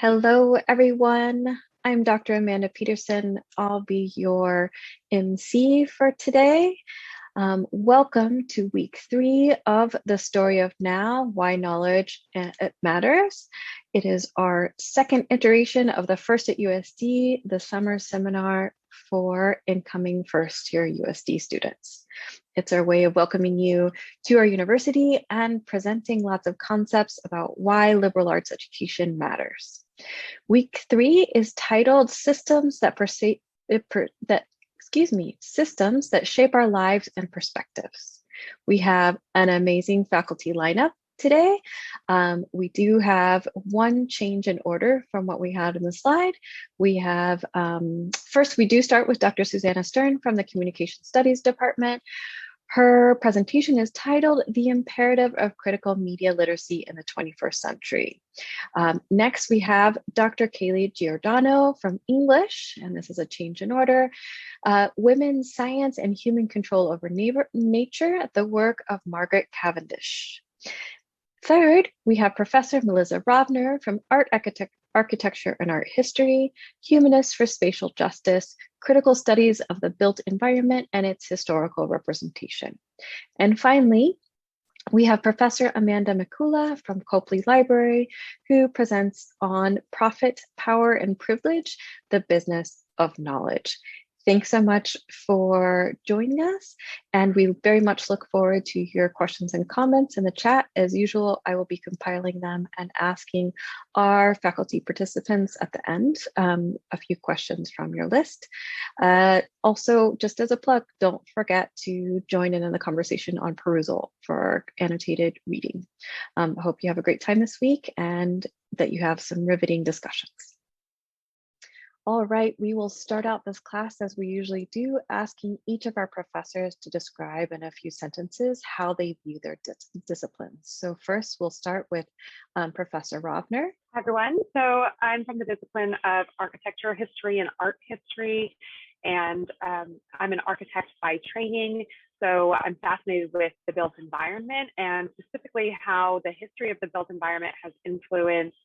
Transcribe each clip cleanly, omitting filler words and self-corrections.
Hello, everyone. I'm Dr. Amanda Peterson. I'll be your MC for today. Welcome to week 3 of the Story of Now, Why Knowledge It Matters. It is our second iteration of the First at USD, the summer seminar for incoming first-year USD students. It's our way of welcoming you to our university and presenting lots of concepts about why liberal arts education matters. Week 3 is titled Systems that Systems that Shape Our Lives and Perspectives. We have an amazing faculty lineup today. We do have one change in order from what we had in the slide. We have, first we do start with Dr. Susannah Stern from the Communication Studies Department. Her presentation is titled The Imperative of Critical Media Literacy in the 21st Century. Next, we have Dr. Kailey Giordano from English, and this is a change in order. Women's Science and Human Control Over Nature, the work of Margaret Cavendish. Third, we have Professor Melissa Rovner from Architecture and Art History, Humanists for Spatial Justice, Critical Studies of the Built Environment and its Historical Representation. And finally, we have Professor Amanda Makula from Copley Library, who presents on Profit, Power, and Privilege, the Business of Knowledge. Thanks so much for joining us, and we very much look forward to your questions and comments in the chat. As usual, I will be compiling them and asking our faculty participants at the end a few questions from your list. Also, just as a plug, don't forget to join in the conversation on perusal for annotated reading. I hope you have a great time this week and that you have some riveting discussions. All right, we will start out this class as we usually do, asking each of our professors to describe in a few sentences how they view their disciplines. So first, we'll start with Professor Rovner. Hi, everyone. So I'm from the discipline of architecture history and art history, and I'm an architect by training. So I'm fascinated with the built environment and specifically how the history of the built environment has influenced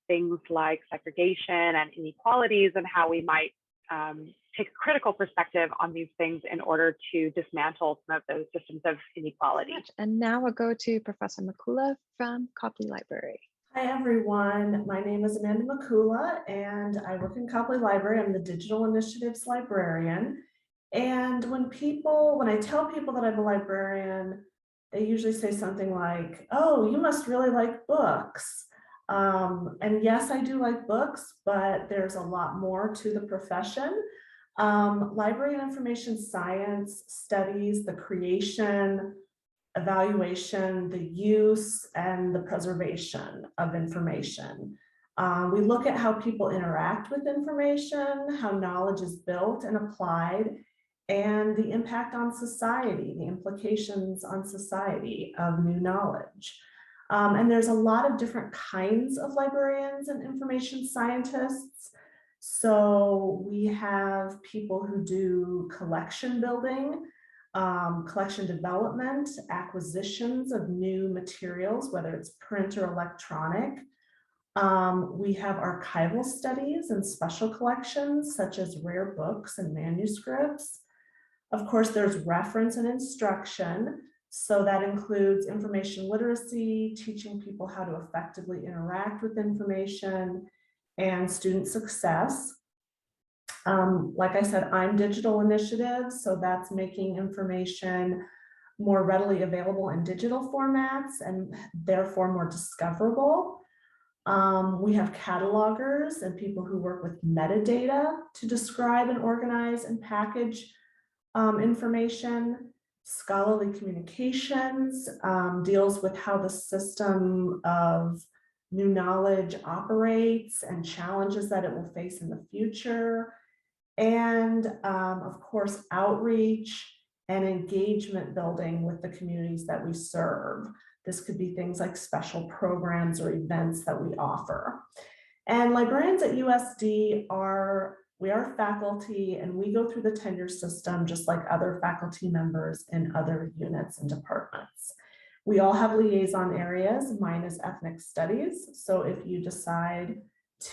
things like segregation and inequalities, and how we might take a critical perspective on these things in order to dismantle some of those systems of inequality. And now we'll go to Professor Makula from Copley Library. Hi, everyone. My name is Amanda Makula, and I work in Copley Library. I'm the Digital Initiatives Librarian. And when I tell people that I'm a librarian, they usually say something like, "Oh, you must really like books." And yes, I do like books, but there's a lot more to the profession. Library and information science studies the creation, evaluation, the use, and the preservation of information. We look at how people interact with information, how knowledge is built and applied, and the impact on society, the implications on society of new knowledge. And there's a lot of different kinds of librarians and information scientists. So we have people who do collection building, collection development, acquisitions of new materials, whether it's print or electronic. We have archival studies and special collections, such as rare books and manuscripts. Of course, there's reference and instruction. So that includes information literacy, teaching people how to effectively interact with information, and student success. Like I said, I'm digital initiatives, so that's making information more readily available in digital formats and therefore more discoverable. We have catalogers and people who work with metadata to describe and organize and package information. Scholarly communications deals with how the system of new knowledge operates and challenges that it will face in the future. And of course, outreach and engagement building with the communities that we serve. This could be things like special programs or events that we offer. And librarians at USD we are faculty, and we go through the tenure system just like other faculty members in other units and departments. We all have liaison areas. Mine is ethnic studies. So if you decide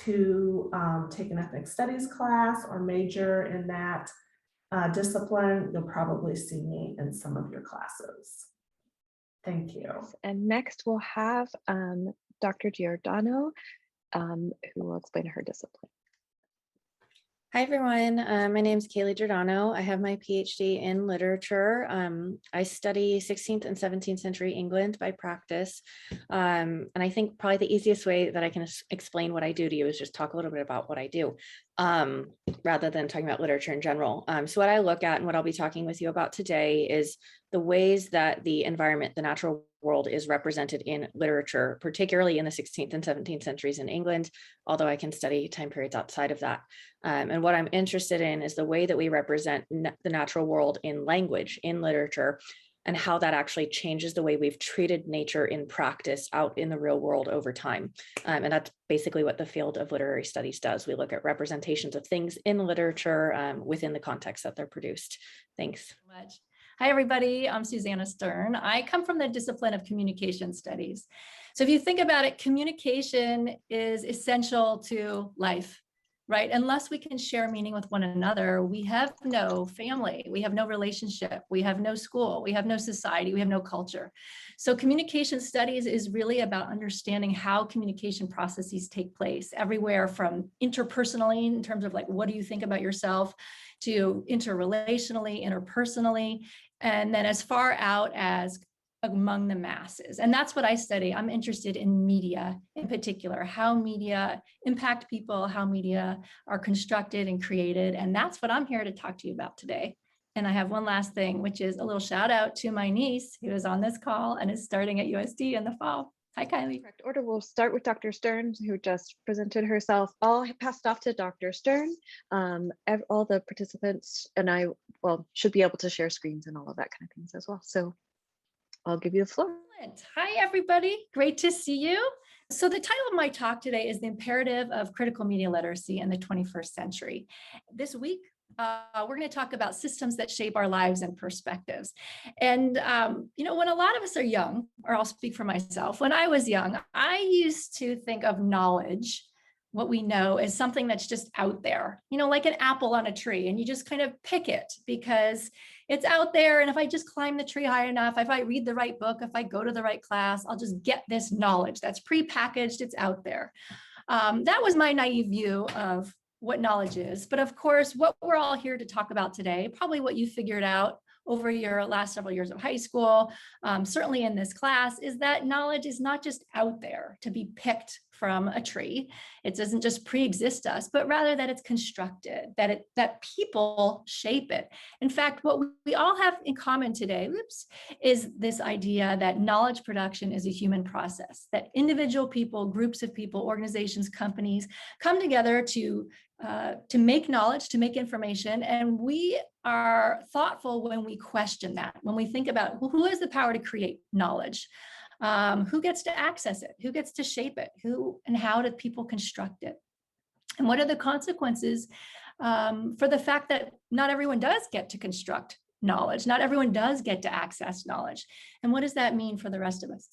to take an ethnic studies class or major in that discipline, you'll probably see me in some of your classes. Thank you. And next we'll have Dr. Giordano, who will explain her discipline. Hi, everyone. My name is Kailey Giordano. I have my PhD in literature. I study 16th and 17th century England by practice. And I think probably the easiest way that I can explain what I do to you is just talk a little bit about what I do, rather than talking about literature in general. So what I look at and what I'll be talking with you about today is the ways that the environment, the natural world, is represented in literature, particularly in the 16th and 17th centuries in England, although I can study time periods outside of that. And what I'm interested in is the way that we represent the natural world in language, in literature, and how that actually changes the way we've treated nature in practice out in the real world over time. And that's basically what the field of literary studies does. We look at representations of things in literature within the context that they're produced. Thanks so much. Hi, everybody. I'm Susannah Stern. I come from the discipline of communication studies. So if you think about it, communication is essential to life, right? Unless we can share meaning with one another, we have no family, we have no relationship, we have no school, we have no society, we have no culture. So communication studies is really about understanding how communication processes take place everywhere from interpersonally, in terms of like, what do you think about yourself, to interrelationally, interpersonally, and then as far out as among the masses. And that's what I study. I'm interested in media in particular, how media impact people, how media are constructed and created. And that's what I'm here to talk to you about today. And I have one last thing, which is a little shout out to my niece who is on this call and is starting at USD in the fall. Hi, Kailey. Correct order. We'll start with Dr. Stern, who just presented herself. I'll pass it off to Dr. Stern. All the participants and I, should be able to share screens and all of that kind of things as well. So I'll give you the floor. Hi, everybody. Great to see you. So the title of my talk today is The Imperative of Critical Media Literacy in the 21st Century. This week, we're going to talk about systems that shape our lives and perspectives. And, when a lot of us are young, or I'll speak for myself, when I was young, I used to think of knowledge, what we know, as something that's just out there, like an apple on a tree, and you just kind of pick it because it's out there. And if I just climb the tree high enough, if I read the right book, if I go to the right class, I'll just get this knowledge that's prepackaged, it's out there. That was my naive view of what knowledge is. But of course, what we're all here to talk about today, probably what you figured out over your last several years of high school, certainly in this class, is that knowledge is not just out there to be picked from a tree. It doesn't just pre-exist us, but rather that it's constructed, that people shape it. In fact, what we all have in common today, is this idea that knowledge production is a human process, that individual people, groups of people, organizations, companies come together to make knowledge, to make information, and we are thoughtful when we question that, when we think about who has the power to create knowledge, who gets to access it, who gets to shape it, who and how do people construct it, and what are the consequences for the fact that not everyone does get to construct knowledge, not everyone does get to access knowledge, and what does that mean for the rest of us?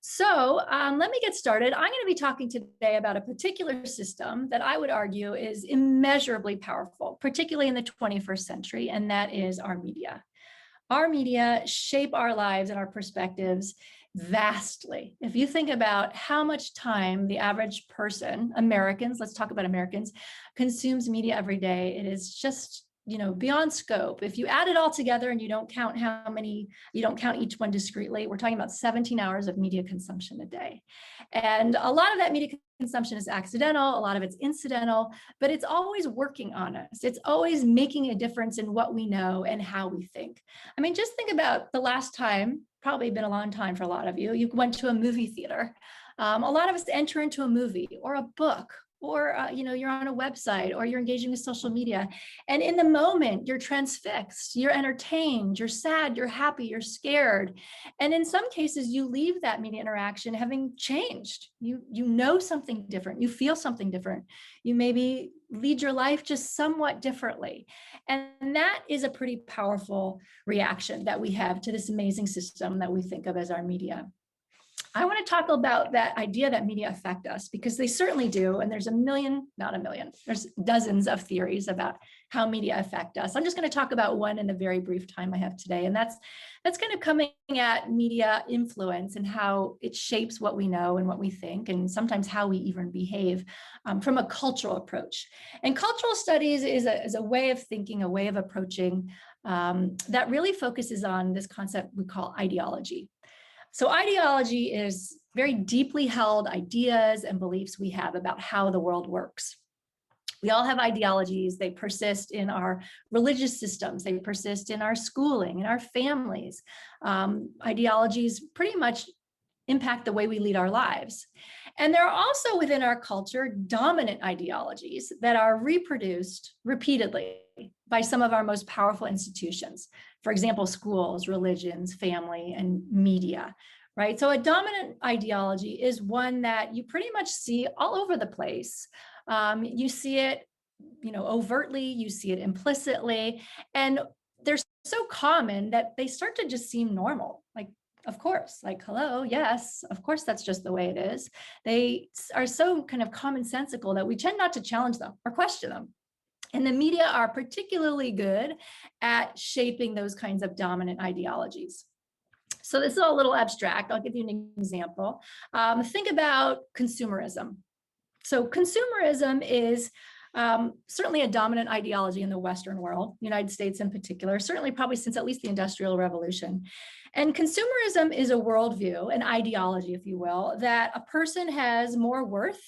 So let me get started. I'm going to be talking today about a particular system that I would argue is immeasurably powerful, particularly in the 21st century, and that is our media. Our media shape our lives and our perspectives vastly. If you think about how much time the average person, Americans, let's talk about Americans, consumes media every day, it is just beyond scope. If you add it all together and you don't count each one discretely, we're talking about 17 hours of media consumption a day. And a lot of that media consumption is accidental, a lot of it's incidental, but it's always working on us. It's always making a difference in what we know and how we think. I mean, just think about the last time, probably been a long time for a lot of you, you went to a movie theater. A lot of us enter into a movie or a book, or you're on a website, or you're engaging with social media. And in the moment, you're transfixed, you're entertained, you're sad, you're happy, you're scared. And in some cases, you leave that media interaction having changed. You know something different, you feel something different. You maybe lead your life just somewhat differently. And that is a pretty powerful reaction that we have to this amazing system that we think of as our media. I want to talk about that idea that media affect us, because they certainly do. And there's there's dozens of theories about how media affect us. I'm just going to talk about one in the very brief time I have today. And that's kind of coming at media influence and how it shapes what we know and what we think, and sometimes how we even behave from a cultural approach. And cultural studies is a way of thinking, a way of approaching that really focuses on this concept we call ideology. So ideology is very deeply held ideas and beliefs we have about how the world works. We all have ideologies. They persist in our religious systems. They persist in our schooling, in our families. Ideologies pretty much impact the way we lead our lives. And there are also within our culture dominant ideologies that are reproduced repeatedly by some of our most powerful institutions. For example, schools, religions, family, and media, right? So a dominant ideology is one that you pretty much see all over the place. You see it, overtly, you see it implicitly, and they're so common that they start to just seem normal. Like, of course, like, hello, yes, of course, that's just the way it is. They are so kind of commonsensical that we tend not to challenge them or question them. And the media are particularly good at shaping those kinds of dominant ideologies. So this is a little abstract. I'll give you an example. Think about consumerism. So consumerism is certainly a dominant ideology in the Western world, United States in particular, certainly probably since at least the Industrial Revolution. And consumerism is a worldview, an ideology, if you will, that a person has more worth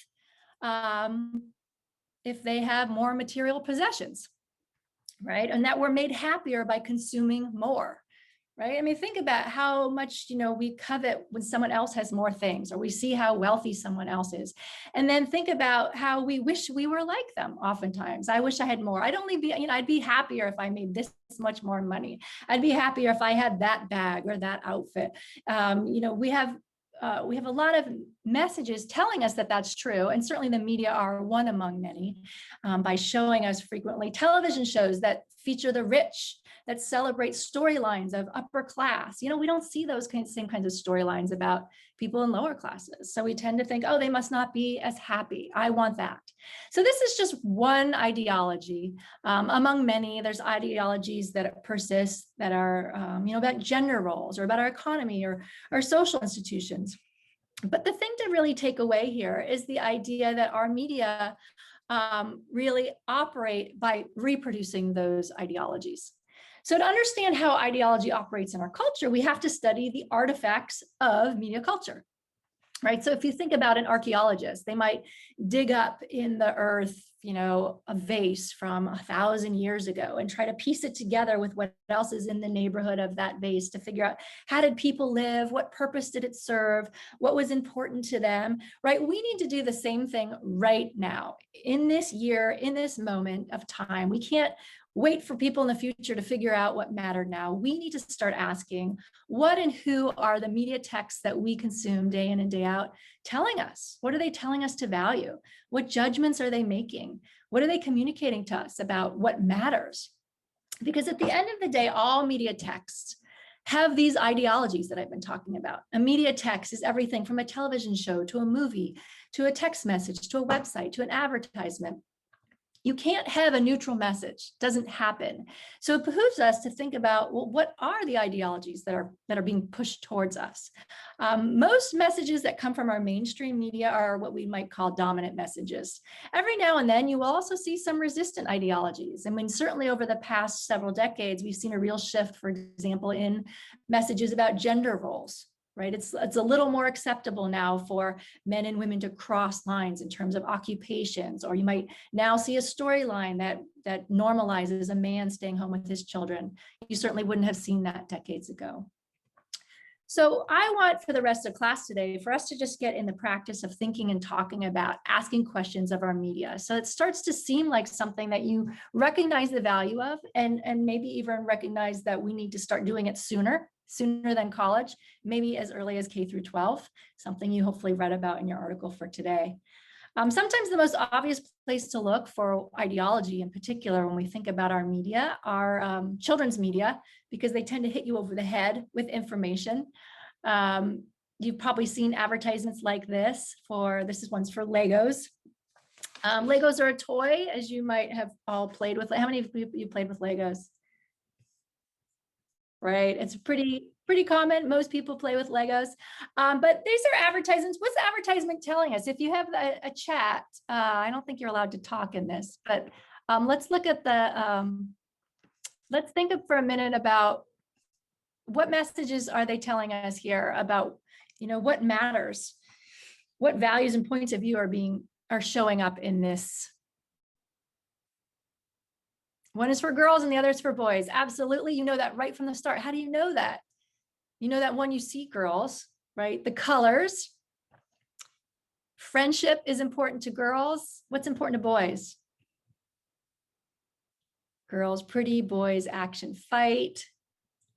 if they have more material possessions, right? And that we're made happier by consuming more, right? I mean, think about how much, we covet when someone else has more things, or we see how wealthy someone else is. And then think about how we wish we were like them. Oftentimes, I wish I had more. I'd be happier if I made this much more money. I'd be happier if I had that bag or that outfit. We have a lot of messages telling us that that's true. And certainly the media are one among many by showing us frequently television shows that feature the rich, that celebrate storylines of upper class. We don't see those same kinds of storylines about people in lower classes. So we tend to think, oh, they must not be as happy. I want that. So this is just one ideology among many. There's ideologies that persist that are, about gender roles or about our economy or social institutions. But the thing to really take away here is the idea that our media really operate by reproducing those ideologies. So to understand how ideology operates in our culture, we have to study the artifacts of media culture, right? So if you think about an archaeologist, they might dig up in the earth, a vase from 1,000 years ago and try to piece it together with what else is in the neighborhood of that vase to figure out how did people live, what purpose did it serve, what was important to them, right? We need to do the same thing right now, in this year, in this moment of time. We can't wait for people in the future to figure out what mattered now. We need to start asking, what and who are the media texts that we consume day in and day out telling us? What are they telling us to value? What judgments are they making? What are they communicating to us about what matters? Because at the end of the day, all media texts have these ideologies that I've been talking about. A media text is everything from a television show to a movie, to a text message, to a website, to an advertisement. You can't have a neutral message. It doesn't happen. So it behooves us to think about, well, what are the ideologies that are being pushed towards us? Most messages that come from our mainstream media are what we might call dominant messages. Every now and then, you will also see some resistant ideologies. I mean, certainly over the past several decades, we've seen a real shift, for example, in messages about gender roles. Right? It's a little more acceptable now for men and women to cross lines in terms of occupations, or you might now see a storyline that normalizes a man staying home with his children. You certainly wouldn't have seen that decades ago. So I want for the rest of class today for us to just get in the practice of thinking and talking about asking questions of our media. So it starts to seem like something that you recognize the value of, and maybe even recognize that we need to start doing it sooner than college, maybe as early as K through 12, something you hopefully read about in your article for today. Sometimes the most obvious place to look for ideology in particular when we think about our media are children's media, because they tend to hit you over the head with information. You've probably seen advertisements like this one's for Legos. Legos are a toy, as you might have all played with. How many of you played with Legos? Right, it's pretty common. Most people play with Legos, but these are advertisements. What's the advertisement telling us? If you have a chat, I don't think you're allowed to talk in this, but let's look at let's think for a minute about what messages are they telling us here about, what matters, what values and points of view are showing up in this. One is for girls and the other is for boys. Absolutely. You know that right from the start. How do you know that? You know that when you see girls, right? The colors. Friendship is important to girls. What's important to boys? Girls, pretty, boys, action, fight.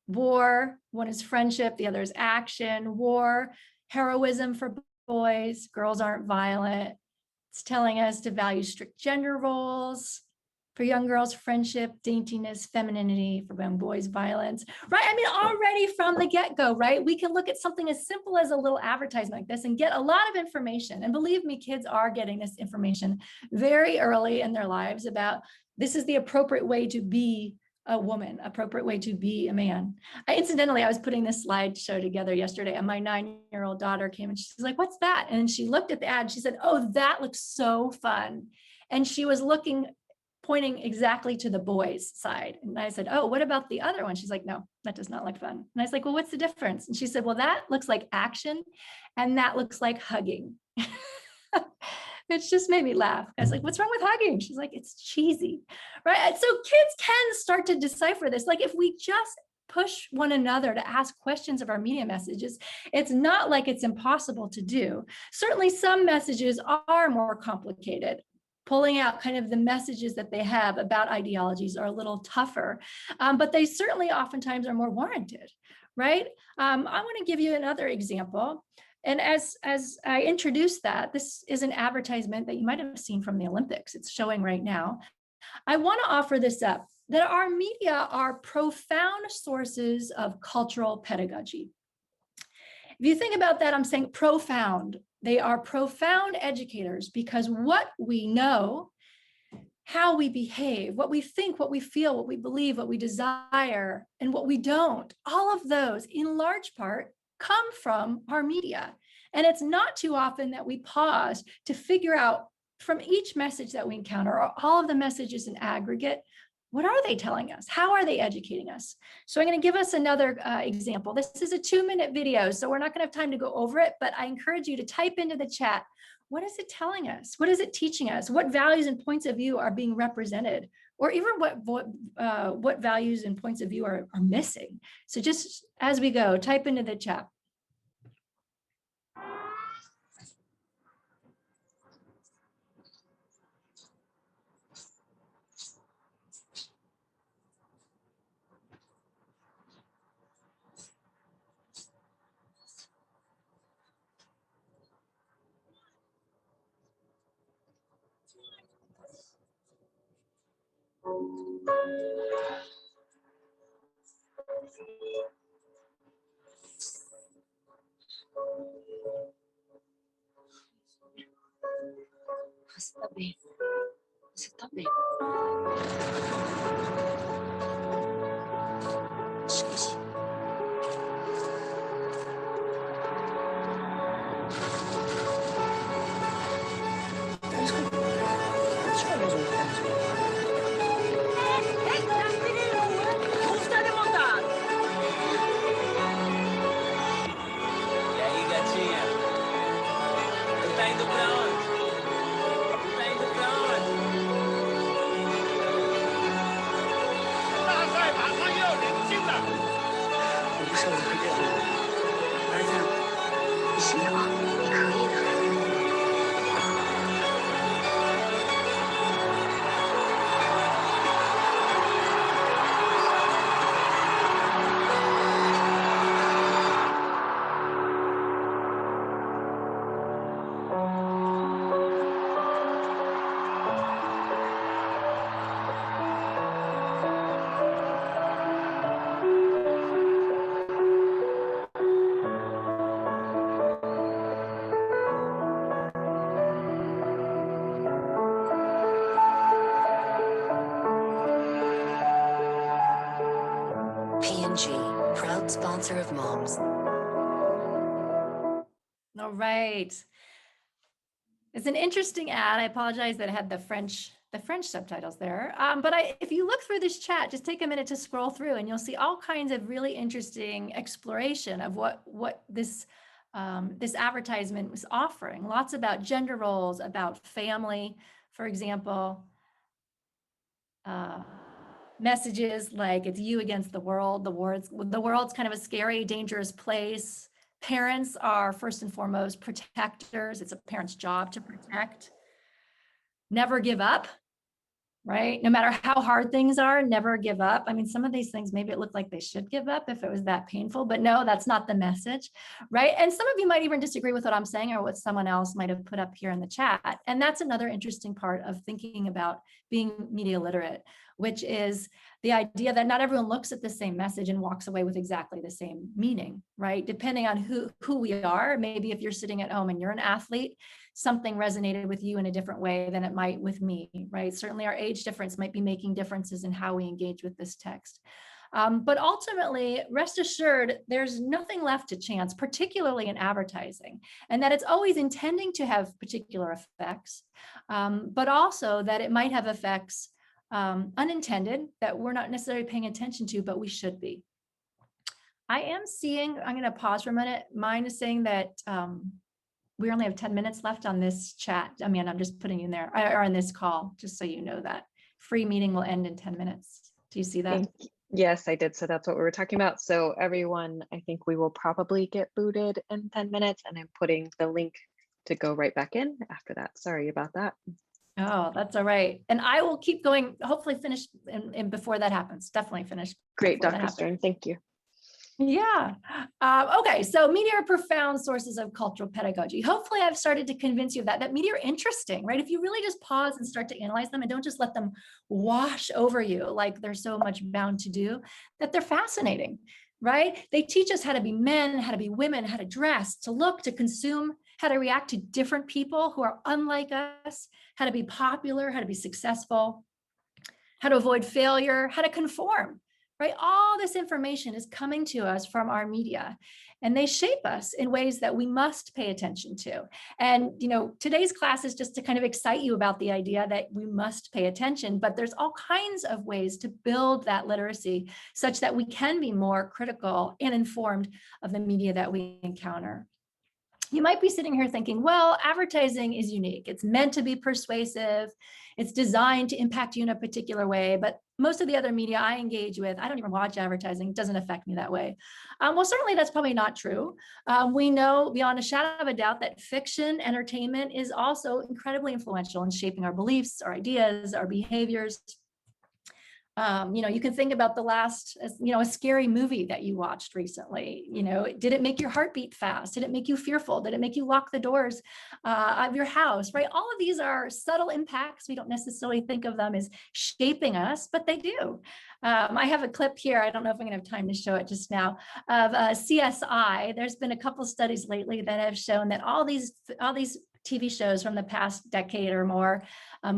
War, one is friendship, the other is action. War, heroism for boys. Girls aren't violent. It's telling us to value strict gender roles. For young girls, friendship, daintiness, femininity. For young boys, violence, right? I mean, already from the get-go, right? We can look at something as simple as a little advertisement like this and get a lot of information. And believe me, kids are getting this information very early in their lives about this is the appropriate way to be a woman, appropriate way to be a man. Incidentally, I was putting this slideshow together yesterday and my 9-year-old daughter came and she's like, what's that? And she looked at the ad, she said, oh, that looks so fun. And she was pointing exactly to the boys' side. And I said, oh, what about the other one? She's like, no, that does not look fun. And I was like, well, what's the difference? And she said, well, that looks like action and that looks like hugging. It just made me laugh. I was like, what's wrong with hugging? She's like, it's cheesy, right? And so kids can start to decipher this. Like if we just push one another to ask questions of our media messages, it's not like it's impossible to do. Certainly some messages are more complicated. Pulling out kind of the messages that they have about ideologies are a little tougher, but they certainly oftentimes are more warranted, right? I want to give you another example. And as I introduced that, this is an advertisement that you might have seen from the Olympics. It's showing right now. I want to offer this up, that our media are profound sources of cultural pedagogy. If you think about that, I'm saying profound. They are profound educators because what we know, how we behave, what we think, what we feel, what we believe, what we desire, and what we don't, all of those in large part come from our media. And it's not too often that we pause to figure out from each message that we encounter, or all of the messages in aggregate, what are they telling us? How are they educating us? So I'm going to give us another example. This is a 2-minute video, so we're not going to have time to go over it, but I encourage you to type into the chat, what is it telling us? What is it teaching us? What values and points of view are being represented? Or even what values and points of view are missing? So just as we go, type into the chat. Está bem. Você tá bem. Esqueci. E aí, gatinha? Tu tá indo pra onde? Tu tá indo pra onde? 大赛马上要领先了。我不受得这个，儿子，你行的啊，你可以的。P&G, proud sponsor of moms. All right. It's an interesting ad. I apologize that it had the French subtitles there. But if you look through this chat, just take a minute to scroll through and you'll see all kinds of really interesting exploration of what this advertisement was offering. Lots about gender roles, about family, for example. Messages like it's you against the world. The world's kind of a scary, dangerous place. Parents are first and foremost protectors. It's a parent's job to protect. Never give up, right? No matter how hard things are, never give up. I mean, some of these things, maybe it looked like they should give up if it was that painful, but no, that's not the message, right? And some of you might even disagree with what I'm saying or what someone else might have put up here in the chat. And that's another interesting part of thinking about being media literate, which is the idea that not everyone looks at the same message and walks away with exactly the same meaning, right? Depending on who we are, maybe if you're sitting at home and you're an athlete, something resonated with you in a different way than it might with me, right? Certainly our age difference might be making differences in how we engage with this text. But ultimately, rest assured, there's nothing left to chance, particularly in advertising, and that it's always intending to have particular effects, but also that it might have effects unintended that we're not necessarily paying attention to, but we should be. I am seeing, I'm going to pause for a minute. Mine is saying that we only have 10 minutes left on this chat. I mean, I'm just putting you in there, or on this call, just so you know that. Free meeting will end in 10 minutes. Do you see that? Yes, I did. So that's what we were talking about. So everyone, I think we will probably get booted in 10 minutes, and I'm putting the link to go right back in after that. Sorry about that. Oh, that's all right. And I will keep going, hopefully finish and before that happens, definitely finish. Great, Dr. Stern, thank you. Yeah. Okay. So media are profound sources of cultural pedagogy. Hopefully I've started to convince you of that media are interesting, right? If you really just pause and start to analyze them and don't just let them wash over you like there's so much bound to do, that they're fascinating, right? They teach us how to be men, how to be women, how to dress, to look, to consume, how to react to different people who are unlike us, how to be popular, how to be successful, how to avoid failure, how to conform. Right? All this information is coming to us from our media, and they shape us in ways that we must pay attention to. And, you know, today's class is just to kind of excite you about the idea that we must pay attention, but there's all kinds of ways to build that literacy such that we can be more critical and informed of the media that we encounter. You might be sitting here thinking, well, advertising is unique. It's meant to be persuasive. It's designed to impact you in a particular way. But most of the other media I engage with, I don't even watch advertising. It doesn't affect me that way. Well, certainly that's probably not true. We know beyond a shadow of a doubt that fiction, entertainment is also incredibly influential in shaping our beliefs, our ideas, our behaviors. You know, you can think about the last, you know, a scary movie that you watched recently. You know, did it make your heart beat fast? Did it make you fearful? Did it make you lock the doors of your house, right? All of these are subtle impacts. We don't necessarily think of them as shaping us, but they do. I have a clip here. I don't know if I'm gonna have time to show it just now of CSI. There's been a couple studies lately that have shown that all these TV shows from the past decade or more,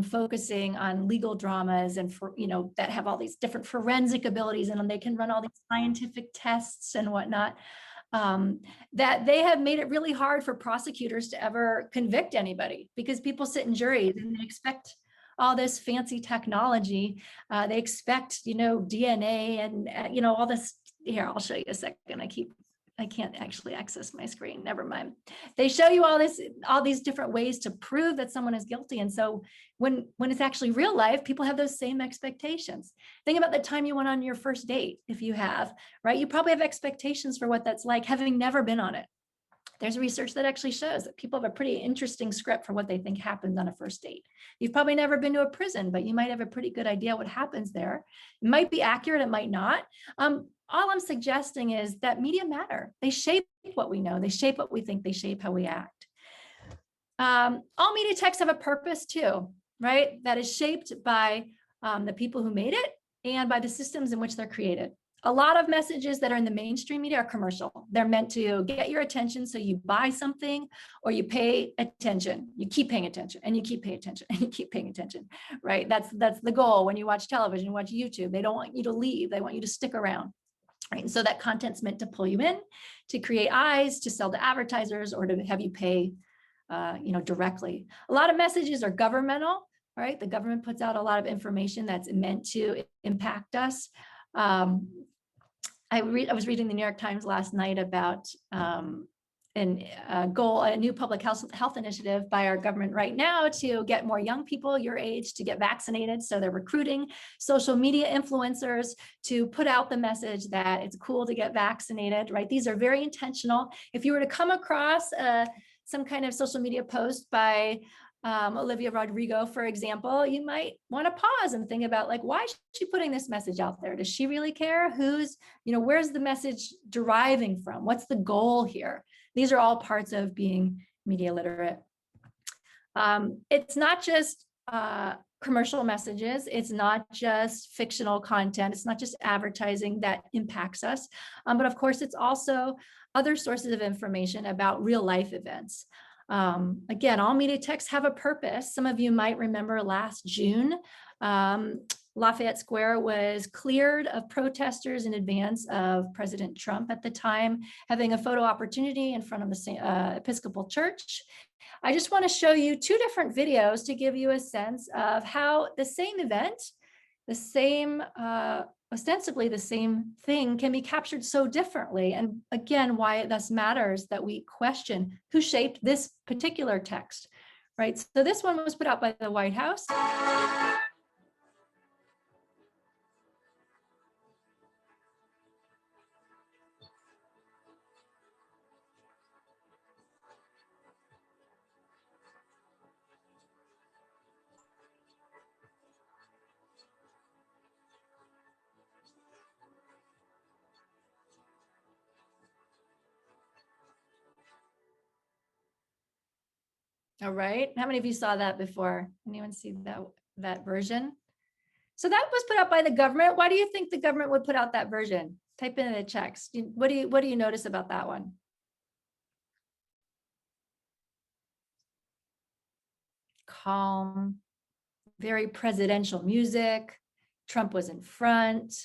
focusing on legal dramas and that have all these different forensic abilities and they can run all these scientific tests and whatnot, that they have made it really hard for prosecutors to ever convict anybody because people sit in juries and they expect all this fancy technology. They expect, DNA and, all this. Here, I'll show you a second. I can't actually access my screen. Never mind. They show you all these different ways to prove that someone is guilty. And so when it's actually real life, people have those same expectations. Think about the time you went on your first date, if you have, right? You probably have expectations for what that's like, having never been on it. There's research that actually shows that people have a pretty interesting script for what they think happens on a first date. You've probably never been to a prison, but you might have a pretty good idea what happens there. It might be accurate, it might not. All I'm suggesting is that media matter. They shape what we know. They shape what we think. They shape how we act. All media texts have a purpose too, right? That is shaped by the people who made it and by the systems in which they're created. A lot of messages that are in the mainstream media are commercial. They're meant to get your attention so you buy something or you pay attention. You keep paying attention and you keep paying attention and you keep paying attention, right? That's the goal when you watch television, watch YouTube. They don't want you to leave. They want you to stick around. Right, and so that content's meant to pull you in, to create eyes, to sell to advertisers, or to have you pay, directly. A lot of messages are governmental, right? The government puts out a lot of information that's meant to impact us. I was reading the New York Times last night about a new public health initiative by our government right now to get more young people your age to get vaccinated. So they're recruiting social media influencers to put out the message that it's cool to get vaccinated, right? These are very intentional. If you were to come across some kind of social media post by Olivia Rodrigo, for example, you might want to pause and think about, like, why is she putting this message out there? Does she really care? Where's the message deriving from? What's the goal here? These are all parts of being media literate. It's not just commercial messages. It's not just fictional content. It's not just advertising that impacts us. But of course, it's also other sources of information about real life events. Again, all media texts have a purpose. Some of you might remember last June, Lafayette Square was cleared of protesters in advance of President Trump at the time having a photo opportunity in front of the Episcopal Church. I just want to show you two different videos to give you a sense of how the same event, ostensibly the same thing, can be captured so differently. And again, why it thus matters that we question who shaped this particular text, right? So this one was put out by the White House. All right. How many of you saw that before? Anyone see that version? So that was put out by the government. Why do you think the government would put out that version? Type in the checks. What do you notice about that one? Calm, very presidential music. Trump was in front.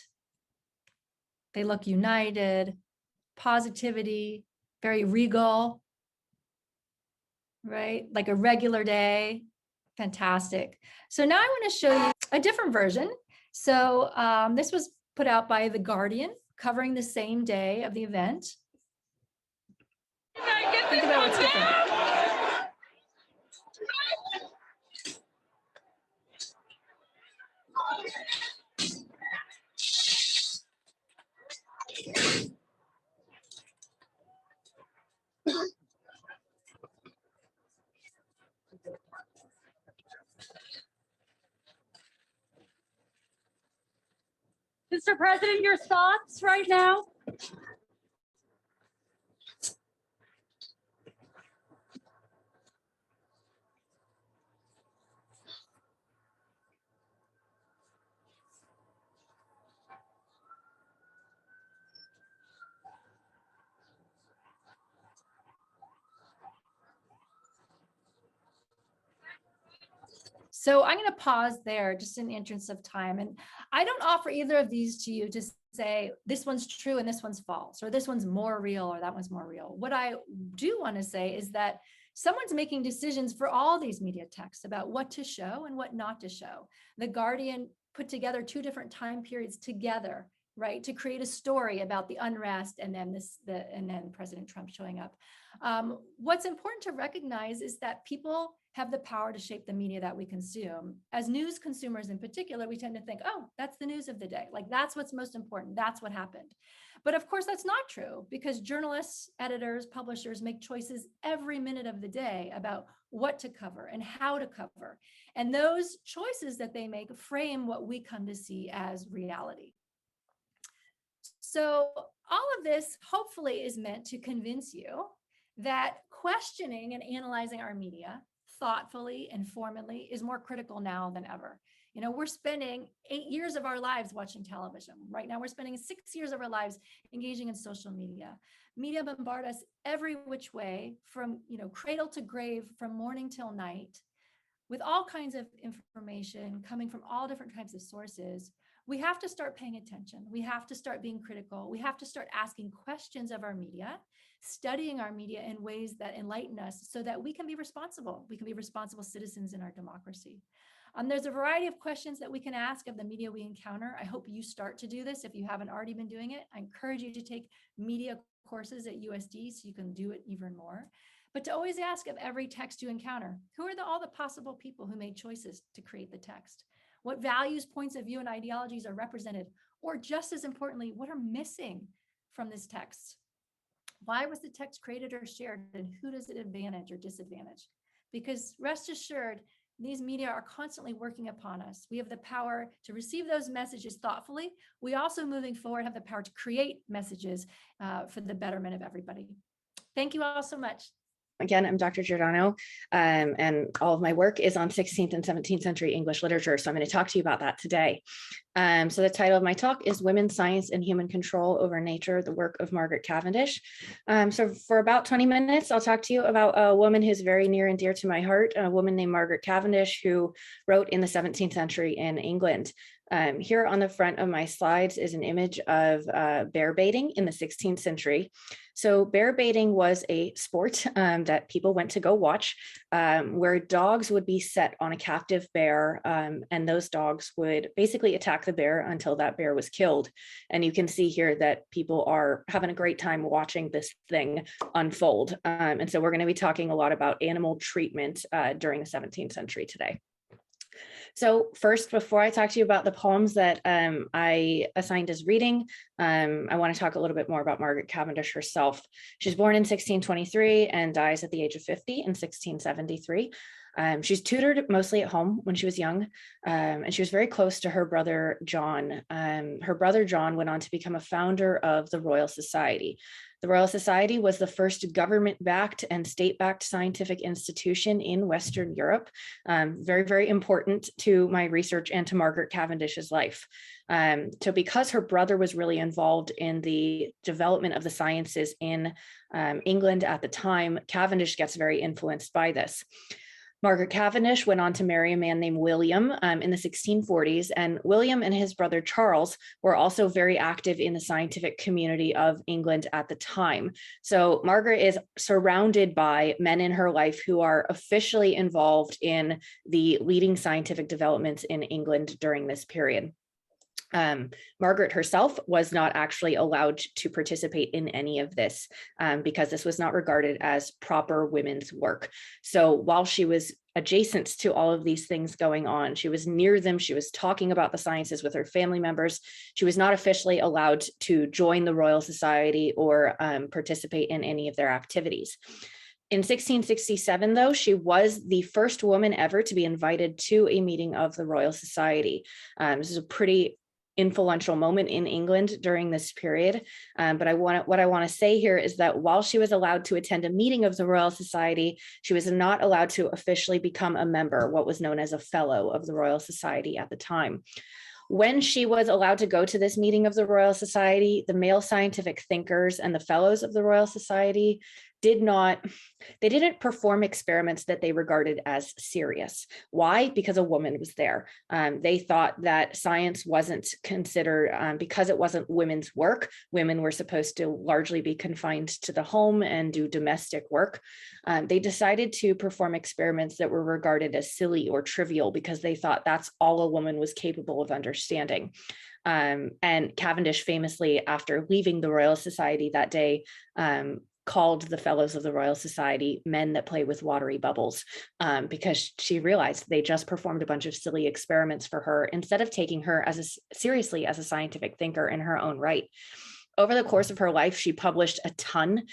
They look united. Positivity, very regal. Right? Like a regular day. Fantastic. So now I want to show you a different version. So this was put out by The Guardian, covering the same day of the event. Think about what's different. Mr. President, your thoughts right now? So I'm going to pause there just in the interest of time. And I don't offer either of these to you to say this one's true and this one's false, or this one's more real or that one's more real. What I do want to say is that someone's making decisions for all these media texts about what to show and what not to show. The Guardian put together two different time periods together, right, to create a story about the unrest and then President Trump showing up. What's important to recognize is that people have the power to shape the media that we consume. As news consumers in particular, we tend to think, oh, that's the news of the day. Like, that's what's most important. That's what happened. But of course, that's not true, because journalists, editors, publishers make choices every minute of the day about what to cover and how to cover. And those choices that they make frame what we come to see as reality. So all of this hopefully is meant to convince you that questioning and analyzing our media thoughtfully, informedly, is more critical now than ever. You know, we're spending 8 years of our lives watching television. Right now, we're spending 6 years of our lives engaging in social media. Media bombard us every which way, from cradle to grave, from morning till night, with all kinds of information coming from all different types of sources. We have to start paying attention. We have to start being critical. We have to start asking questions of our media, studying our media in ways that enlighten us so that we can be responsible. We can be responsible citizens in our democracy. There's a variety of questions that we can ask of the media we encounter. I hope you start to do this if you haven't already been doing it. I encourage you to take media courses at USD so you can do it even more. But to always ask of every text you encounter, who are all the possible people who made choices to create the text? What values, points of view, and ideologies are represented? Or just as importantly, what are missing from this text? Why was the text created or shared, and who does it advantage or disadvantage? Because rest assured, these media are constantly working upon us. We have the power to receive those messages thoughtfully. We also, moving forward, have the power to create messages for the betterment of everybody. Thank you all so much. Again, I'm Dr. Giordano, and all of my work is on 16th and 17th century English literature. So I'm going to talk to you about that today. So the title of my talk is Women's Science and Human Control Over Nature, the work of Margaret Cavendish. So for about 20 minutes, I'll talk to you about a woman who's very near and dear to my heart, a woman named Margaret Cavendish, who wrote in the 17th century in England. Here on the front of my slides is an image of bear baiting in the 16th century. So bear baiting was a sport that people went to go watch, where dogs would be set on a captive bear, and those dogs would basically attack the bear until that bear was killed. And you can see here that people are having a great time watching this thing unfold. And so we're going to be talking a lot about animal treatment during the 17th century today. So first, before I talk to you about the poems that I assigned as reading, I want to talk a little bit more about Margaret Cavendish herself. She was born in 1623 and dies at the age of 50 in 1673. She's tutored mostly at home when she was young, and she was very close to her brother, John. Her brother, John, went on to become a founder of the Royal Society. The Royal Society was the first government-backed and state-backed scientific institution in Western Europe. Very, very important to my research and to Margaret Cavendish's life. So because her brother was really involved in the development of the sciences in England at the time, Cavendish gets very influenced by this. Margaret Cavendish went on to marry a man named William in the 1640s, and William and his brother Charles were also very active in the scientific community of England at the time. So Margaret is surrounded by men in her life who are officially involved in the leading scientific developments in England during this period. Margaret herself was not actually allowed to participate in any of this because this was not regarded as proper women's work. So while she was adjacent to all of these things going on, she was near them, she was talking about the sciences with her family members, she was not officially allowed to join the Royal Society or participate in any of their activities. In 1667, though, she was the first woman ever to be invited to a meeting of the Royal Society. This is a pretty influential moment in England during this period. But what I want to say here is that while she was allowed to attend a meeting of the Royal Society, she was not allowed to officially become a member, what was known as a fellow of the Royal Society at the time. When she was allowed to go to this meeting of the Royal Society, the male scientific thinkers and the fellows of the Royal Society didn't perform experiments that they regarded as serious. Why? Because a woman was there. They thought that science wasn't considered, because it wasn't women's work, women were supposed to largely be confined to the home and do domestic work. They decided to perform experiments that were regarded as silly or trivial because they thought that's all a woman was capable of understanding. And Cavendish famously, after leaving the Royal Society that day, called the fellows of the Royal Society men that play with watery bubbles, because she realized they just performed a bunch of silly experiments for her instead of taking her seriously as a scientific thinker in her own right. Over the course of her life, she published a ton.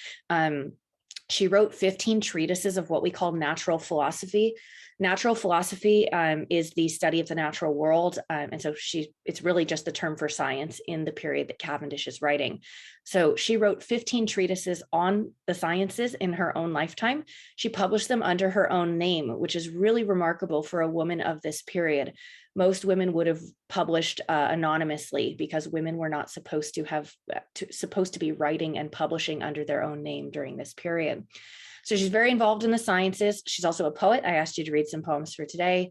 She wrote 15 treatises of what we call natural philosophy. Natural philosophy is the study of the natural world. And so it's really just the term for science in the period that Cavendish is writing. So she wrote 15 treatises on the sciences in her own lifetime. She published them under her own name, which is really remarkable for a woman of this period. Most women would have published anonymously because women were not supposed to be writing and publishing under their own name during this period. So she's very involved in the sciences. She's also a poet. I asked you to read some poems for today.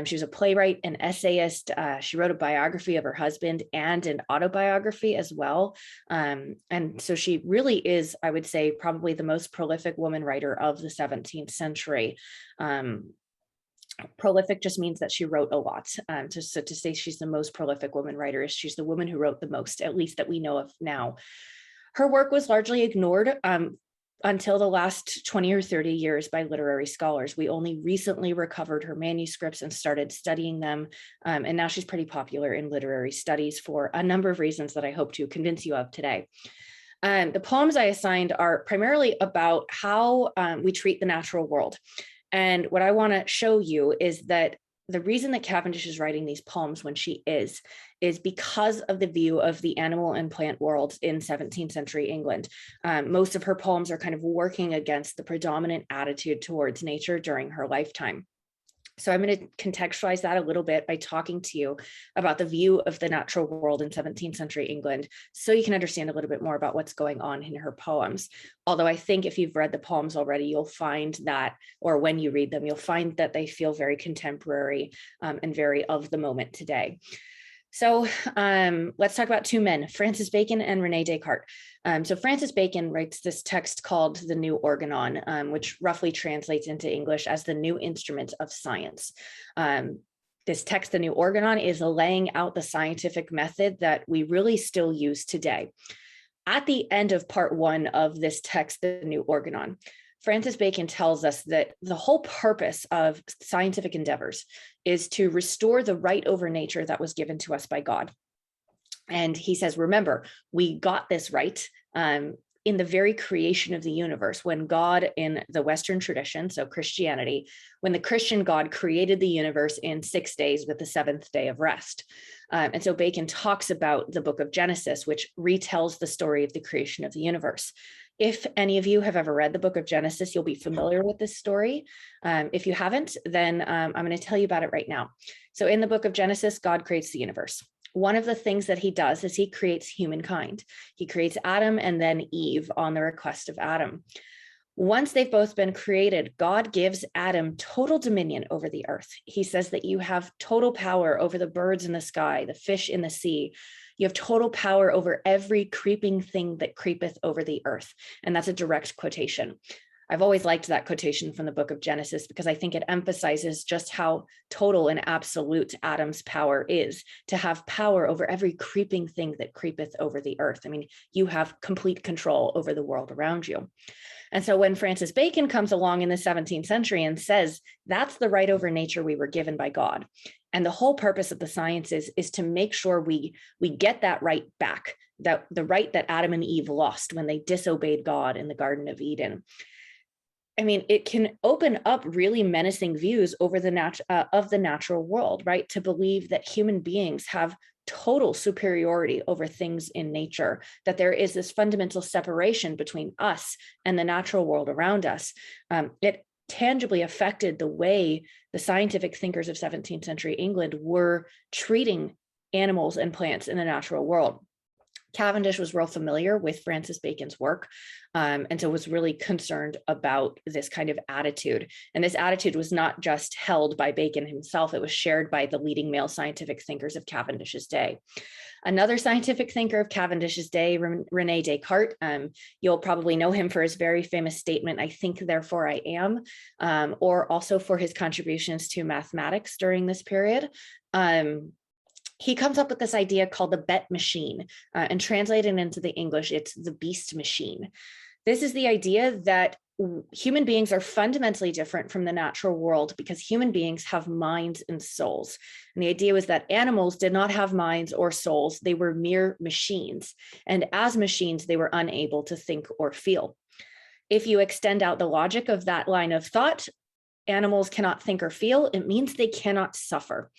She was a playwright, an essayist. She wrote a biography of her husband and an autobiography as well. And so she really is, I would say, probably the most prolific woman writer of the 17th century. Prolific just means that she wrote a lot. So to say she's the most prolific woman writer is she's the woman who wrote the most, at least that we know of now. Her work was largely ignored until the last 20 or 30 years by literary scholars. We only recently recovered her manuscripts and started studying them. And now she's pretty popular in literary studies for a number of reasons that I hope to convince you of today. The poems I assigned are primarily about how we treat the natural world. And what I want to show you is that the reason that Cavendish is writing these poems when she is because of the view of the animal and plant worlds in 17th century England. Most of her poems are kind of working against the predominant attitude towards nature during her lifetime. So I'm going to contextualize that a little bit by talking to you about the view of the natural world in 17th century England, so you can understand a little bit more about what's going on in her poems. Although I think if you've read the poems already, you'll find that, or when you read them, you'll find that they feel very contemporary and very of the moment today. So let's talk about two men, Francis Bacon and René Descartes. So Francis Bacon writes this text called the New Organon, which roughly translates into English as the new instrument of science. This text, the New Organon, is laying out the scientific method that we really still use today. At the end of part one of this text, the New Organon, Francis Bacon tells us that the whole purpose of scientific endeavors is to restore the right over nature that was given to us by God. And he says, remember, we got this right in the very creation of the universe, when God, in the Western tradition, so Christianity, when the Christian God created the universe in 6 days with the seventh day of rest. And so Bacon talks about the book of Genesis, which retells the story of the creation of the universe. If any of you have ever read the book of Genesis, you'll be familiar with this story. If you haven't, then I'm going to tell you about it right now. So in the book of Genesis, God creates the universe. One of the things that he does is he creates humankind. He creates Adam and then Eve on the request of Adam. Once they've both been created, God gives Adam total dominion over the earth. He says that you have total power over the birds in the sky, the fish in the sea. You have total power over every creeping thing that creepeth over the earth. And that's a direct quotation. I've always liked that quotation from the book of Genesis because I think it emphasizes just how total and absolute Adam's power is, to have power over every creeping thing that creepeth over the earth. I mean, you have complete control over the world around you. And so when Francis Bacon comes along in the 17th century and says, that's the right over nature we were given by God, and the whole purpose of the sciences is to make sure we get that right back, that the right that Adam and Eve lost when they disobeyed God in the Garden of Eden. I mean, it can open up really menacing views over of the natural world, right? To believe that human beings have total superiority over things in nature, that there is this fundamental separation between us and the natural world around us. It tangibly affected the way the scientific thinkers of 17th century England were treating animals and plants in the natural world. Cavendish was real familiar with Francis Bacon's work, and so was really concerned about this kind of attitude. And this attitude was not just held by Bacon himself, it was shared by the leading male scientific thinkers of Cavendish's day. Another scientific thinker of Cavendish's day, René Descartes, you'll probably know him for his very famous statement, "I think, therefore I am," or also for his contributions to mathematics during this period. He comes up with this idea called the bet machine, and translated into the English, it's the beast machine. This is the idea that human beings are fundamentally different from the natural world because human beings have minds and souls. And the idea was that animals did not have minds or souls. They were mere machines. And as machines, they were unable to think or feel. If you extend out the logic of that line of thought, animals cannot think or feel, it means they cannot suffer.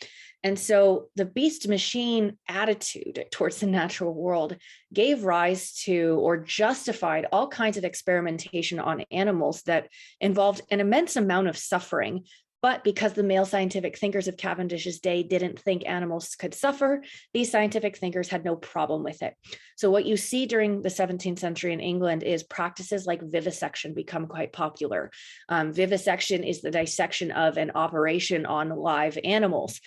And so the beast machine attitude towards the natural world gave rise to or justified all kinds of experimentation on animals that involved an immense amount of suffering But because the male scientific thinkers of Cavendish's day didn't think animals could suffer, these scientific thinkers had no problem with it. So what you see during the 17th century in England is practices like vivisection become quite popular. Vivisection is the dissection of an operation on live animals.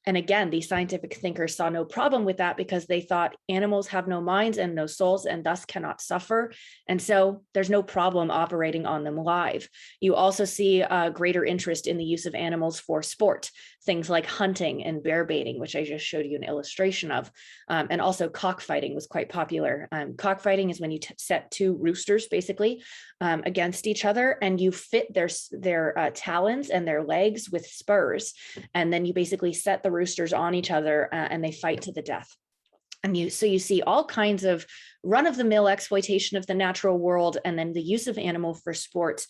And again, these scientific thinkers saw no problem with that because they thought animals have no minds and no souls and thus cannot suffer. And so there's no problem operating on them live. You also see a greater interest in the use of animals for sport, things like hunting and bear baiting, which I just showed you an illustration of. And also cockfighting was quite popular. Cockfighting is when you set two roosters basically against each other, and you fit their talons and their legs with spurs. And then you basically set the roosters on each other and they fight to the death. And so you see all kinds of run-of-the-mill exploitation of the natural world and then the use of animal for sport.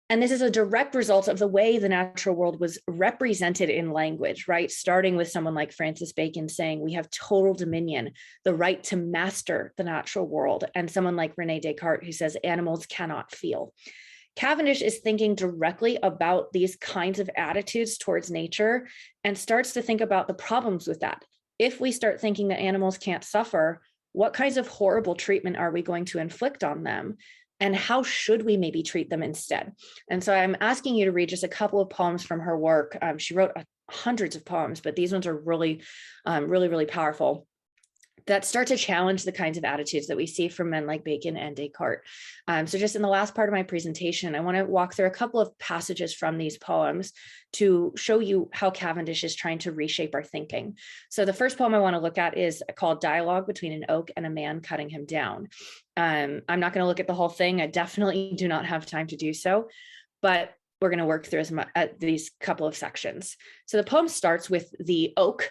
And this is a direct result of the way the natural world was represented in language, right? Starting with someone like Francis Bacon saying, we have total dominion, the right to master the natural world. And someone like Rene Descartes who says animals cannot feel. Cavendish is thinking directly about these kinds of attitudes towards nature and starts to think about the problems with that. If we start thinking that animals can't suffer, what kinds of horrible treatment are we going to inflict on them? And how should we maybe treat them instead? And so I'm asking you to read just a couple of poems from her work. She wrote hundreds of poems, but these ones are really, really powerful, that start to challenge the kinds of attitudes that we see from men like Bacon and Descartes. So just in the last part of my presentation, I want to walk through a couple of passages from these poems to show you how Cavendish is trying to reshape our thinking. So the first poem I want to look at is called Dialogue Between an Oak and a Man Cutting Him Down. I'm not going to look at the whole thing. I definitely do not have time to do so, but we're going to work through these couple of sections. So the poem starts with the oak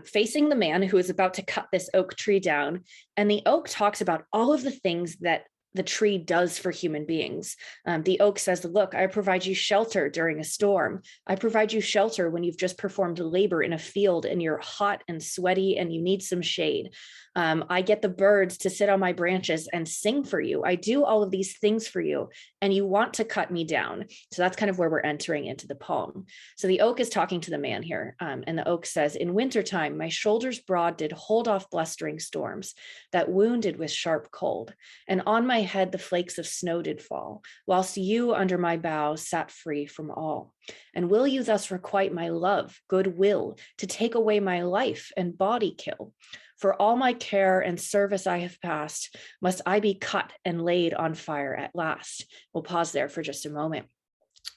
facing the man who is about to cut this oak tree down. And the oak talks about all of the things that the tree does for human beings. The oak says, look, I provide you shelter during a storm. I provide you shelter when you've just performed labor in a field and you're hot and sweaty and you need some shade. I get the birds to sit on my branches and sing for you. I do all of these things for you, and you want to cut me down. So that's kind of where we're entering into the poem. So the oak is talking to the man here, and the oak says, in wintertime, my shoulders broad did hold off blustering storms that wounded with sharp cold, and on my head the flakes of snow did fall, whilst you under my boughs sat free from all. And will you thus requite my love, good will, to take away my life and body kill? For all my care and service I have passed, must I be cut and laid on fire at last? We'll pause there for just a moment.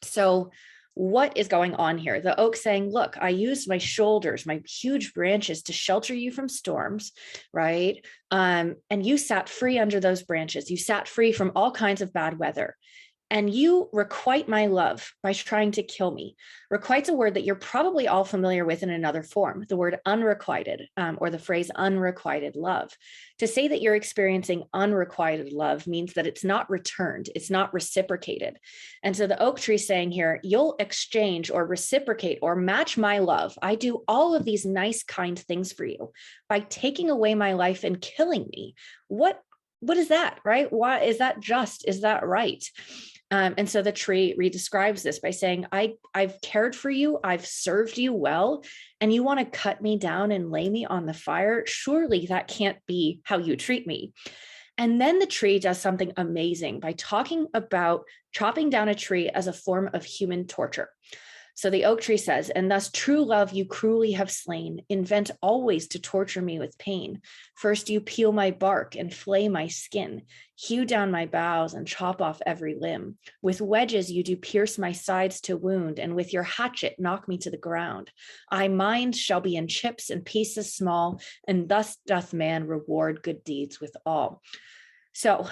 So what is going on here? The oak saying, look, I used my shoulders, my huge branches to shelter you from storms, right? And you sat free under those branches. You sat free from all kinds of bad weather. And you requite my love by trying to kill me. Requite's a word that you're probably all familiar with in another form, the word unrequited, or the phrase unrequited love. To say that you're experiencing unrequited love means that it's not returned, it's not reciprocated. And so the oak tree saying here, you'll exchange or reciprocate or match my love. I do all of these nice, kind things for you by taking away my life and killing me. What is that, right? Why is that just? Is that right? And so the tree redescribes this by saying, I've cared for you, I've served you well, and you want to cut me down and lay me on the fire? Surely that can't be how you treat me. And then the tree does something amazing by talking about chopping down a tree as a form of human torture. So the oak tree says, and thus true love you cruelly have slain, invent always to torture me with pain. First you peel my bark and flay my skin, hew down my boughs and chop off every limb. With wedges you do pierce my sides to wound, and with your hatchet knock me to the ground. I mind shall be in chips and pieces small, and thus doth man reward good deeds with all. So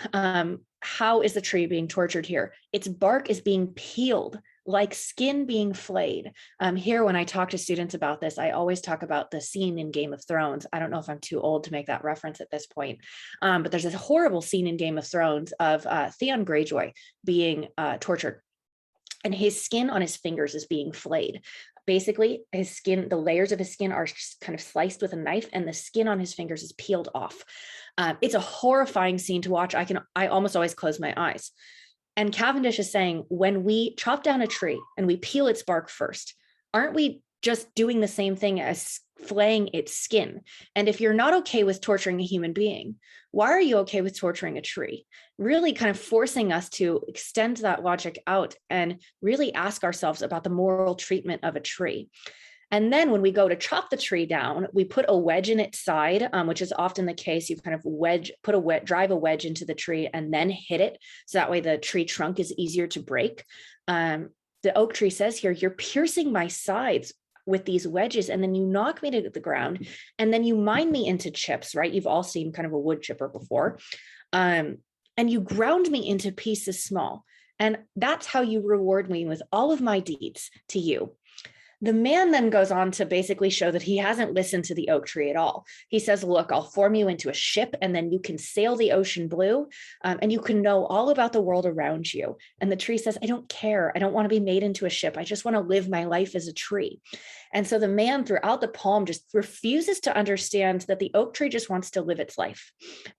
how is the tree being tortured here? Its bark is being peeled, like skin being flayed. Here, when I talk to students about this, I always talk about the scene in Game of Thrones. I don't know if I'm too old to make that reference at this point, but there's a horrible scene in Game of Thrones of Theon Greyjoy being tortured, and his skin on his fingers is being flayed. Basically, his skin, the layers of his skin are kind of sliced with a knife, and the skin on his fingers is peeled off. It's a horrifying scene to watch. I almost always close my eyes. And Cavendish is saying, when we chop down a tree and we peel its bark first, aren't we just doing the same thing as flaying its skin? And if you're not okay with torturing a human being, why are you okay with torturing a tree? Really kind of forcing us to extend that logic out and really ask ourselves about the moral treatment of a tree. And then when we go to chop the tree down, we put a wedge in its side, which is often the case. You kind of drive a wedge into the tree and then hit it. So that way the tree trunk is easier to break. The oak tree says here, you're piercing my sides with these wedges, and then you knock me to the ground, and then you mine me into chips, right? You've all seen kind of a wood chipper before. And you ground me into pieces small. And that's how you reward me with all of my deeds to you. The man then goes on to basically show that he hasn't listened to the oak tree at all. He says, look, I'll form you into a ship, and then you can sail the ocean blue, and you can know all about the world around you. And the tree says, I don't care. I don't want to be made into a ship. I just want to live my life as a tree. And so the man throughout the poem just refuses to understand that the oak tree just wants to live its life.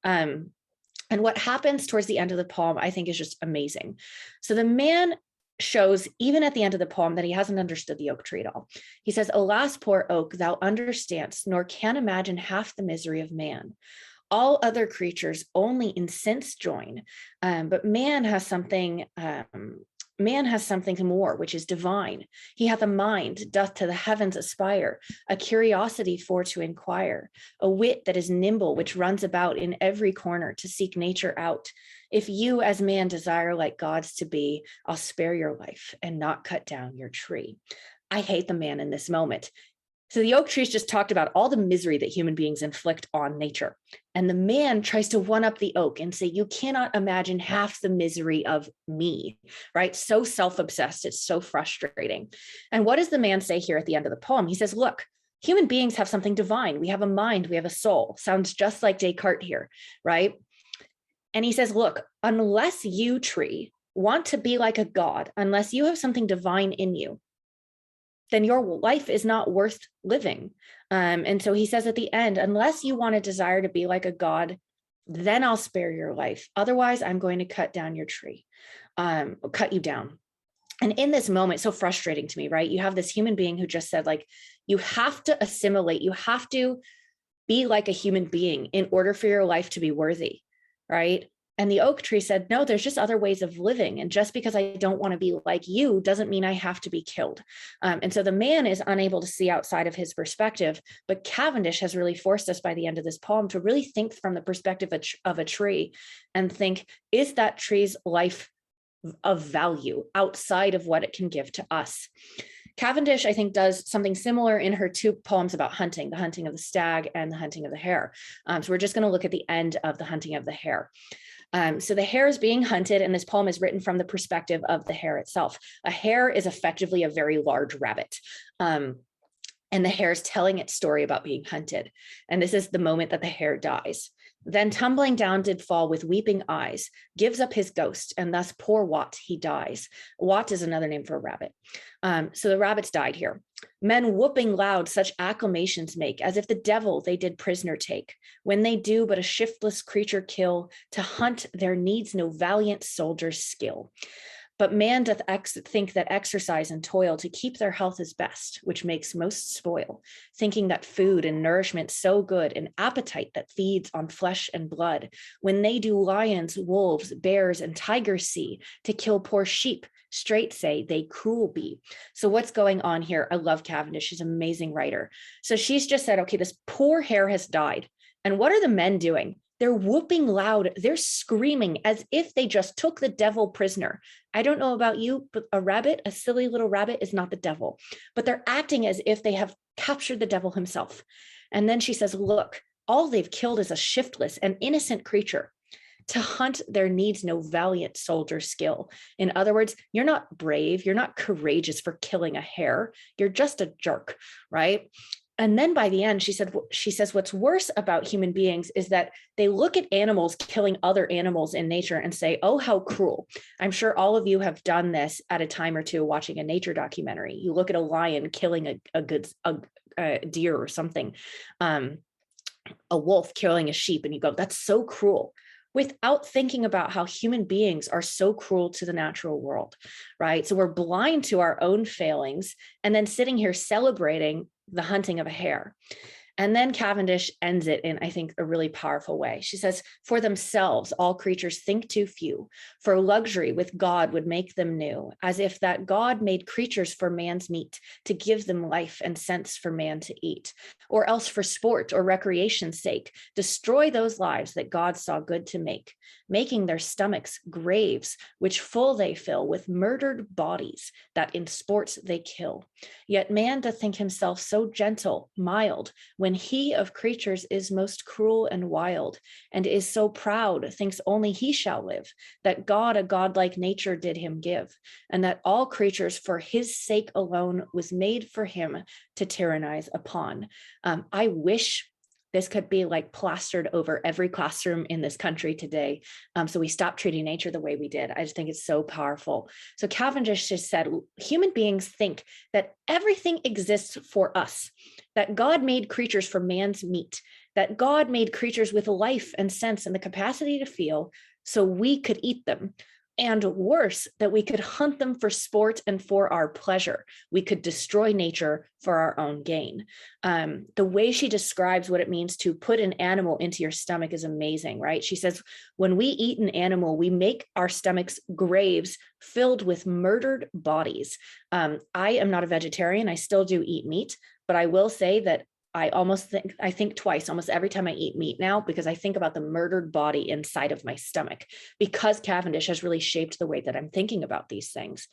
And what happens towards the end of the poem, I think, is just amazing. So the man shows, even at the end of the poem, that he hasn't understood the oak tree at all. He says, alas, poor oak, thou understandst, nor can imagine half the misery of man. All other creatures only in sense join, but man has something more, which is divine. He hath a mind, doth to the heavens aspire, a curiosity for to inquire, a wit that is nimble, which runs about in every corner to seek nature out. If you as man desire like gods to be, I'll spare your life and not cut down your tree. I hate the man in this moment. So the oak trees just talked about all the misery that human beings inflict on nature. And the man tries to one up the oak and say, you cannot imagine half the misery of me, right? So self-obsessed, it's so frustrating. And what does the man say here at the end of the poem? He says, look, human beings have something divine. We have a mind, we have a soul. Sounds just like Descartes here, right? And he says, look, unless you, tree, want to be like a god, unless you have something divine in you, then your life is not worth living. And so he says at the end, unless you want to desire to be like a god, then I'll spare your life. Otherwise, I'm going to cut down your tree, cut you down. And in this moment, so frustrating to me, right? You have this human being who just said, like, you have to assimilate, you have to be like a human being in order for your life to be worthy, right? And the oak tree said, no, there's just other ways of living. And just because I don't want to be like you doesn't mean I have to be killed. And so the man is unable to see outside of his perspective, but Cavendish has really forced us by the end of this poem to really think from the perspective of a tree and think, is that tree's life of value outside of what it can give to us? Cavendish, I think, does something similar in her two poems about hunting, the hunting of the stag and the hunting of the hare. So we're just going to look at the end of the hunting of the hare. So the hare is being hunted, and this poem is written from the perspective of the hare itself. A hare is effectively a very large rabbit. And the hare is telling its story about being hunted. And this is the moment that the hare dies. Then tumbling down did fall with weeping eyes, gives up his ghost, and thus poor Wat, he dies. Wat is another name for a rabbit. So the rabbits died here. Men whooping loud such acclamations make, as if the devil they did prisoner take. When they do but a shiftless creature kill, to hunt there needs no valiant soldier's skill. But man doth think that exercise and toil to keep their health is best, which makes most spoil, thinking that food and nourishment so good, an appetite that feeds on flesh and blood, when they do lions, wolves, bears, and tigers see, to kill poor sheep, straight say they cruel be. So what's going on here? I love Cavendish, she's an amazing writer. So she's just said, okay, this poor hare has died. And what are the men doing? They're whooping loud, they're screaming as if they just took the devil prisoner. I don't know about you, but a rabbit, a silly little rabbit, is not the devil, but they're acting as if they have captured the devil himself. And then she says, look, all they've killed is a shiftless and innocent creature. To hunt there needs no valiant soldier skill. In other words, you're not brave, you're not courageous for killing a hare, you're just a jerk, right? And then by the end, she says, what's worse about human beings is that they look at animals killing other animals in nature and say, oh, how cruel. I'm sure all of you have done this at a time or two watching a nature documentary. You look at a lion killing a deer or something, a wolf killing a sheep, and you go, that's so cruel. without thinking about how human beings are so cruel to the natural world, right? So we're blind to our own failings and then sitting here celebrating the hunting of a hare. And then Cavendish ends it in, I think, a really powerful way. She says, for themselves, all creatures think too few. For luxury with God would make them new, as if that God made creatures for man's meat, to give them life and sense for man to eat. Or else for sport or recreation's sake, destroy those lives that God saw good to make, making their stomachs graves, which full they fill with murdered bodies, that in sports they kill. Yet man doth think himself so gentle, mild, when he of creatures is most cruel and wild, and is so proud, thinks only he shall live, that God a godlike nature did him give, and that all creatures for his sake alone was made for him to tyrannize upon. I wish this could be like plastered over every classroom in this country today. So we stop treating nature the way we did. I just think it's so powerful. So Cavendish just said, human beings think that everything exists for us, that God made creatures for man's meat, that God made creatures with life and sense and the capacity to feel so we could eat them. And worse, that we could hunt them for sport and for our pleasure. We could destroy nature for our own gain. The way she describes what it means to put an animal into your stomach is amazing, right? She says, when we eat an animal, we make our stomachs graves filled with murdered bodies. I am not a vegetarian. I still do eat meat, but I will say that I think twice almost every time I eat meat now, because I think about the murdered body inside of my stomach, because Cavendish has really shaped the way that I'm thinking about these things.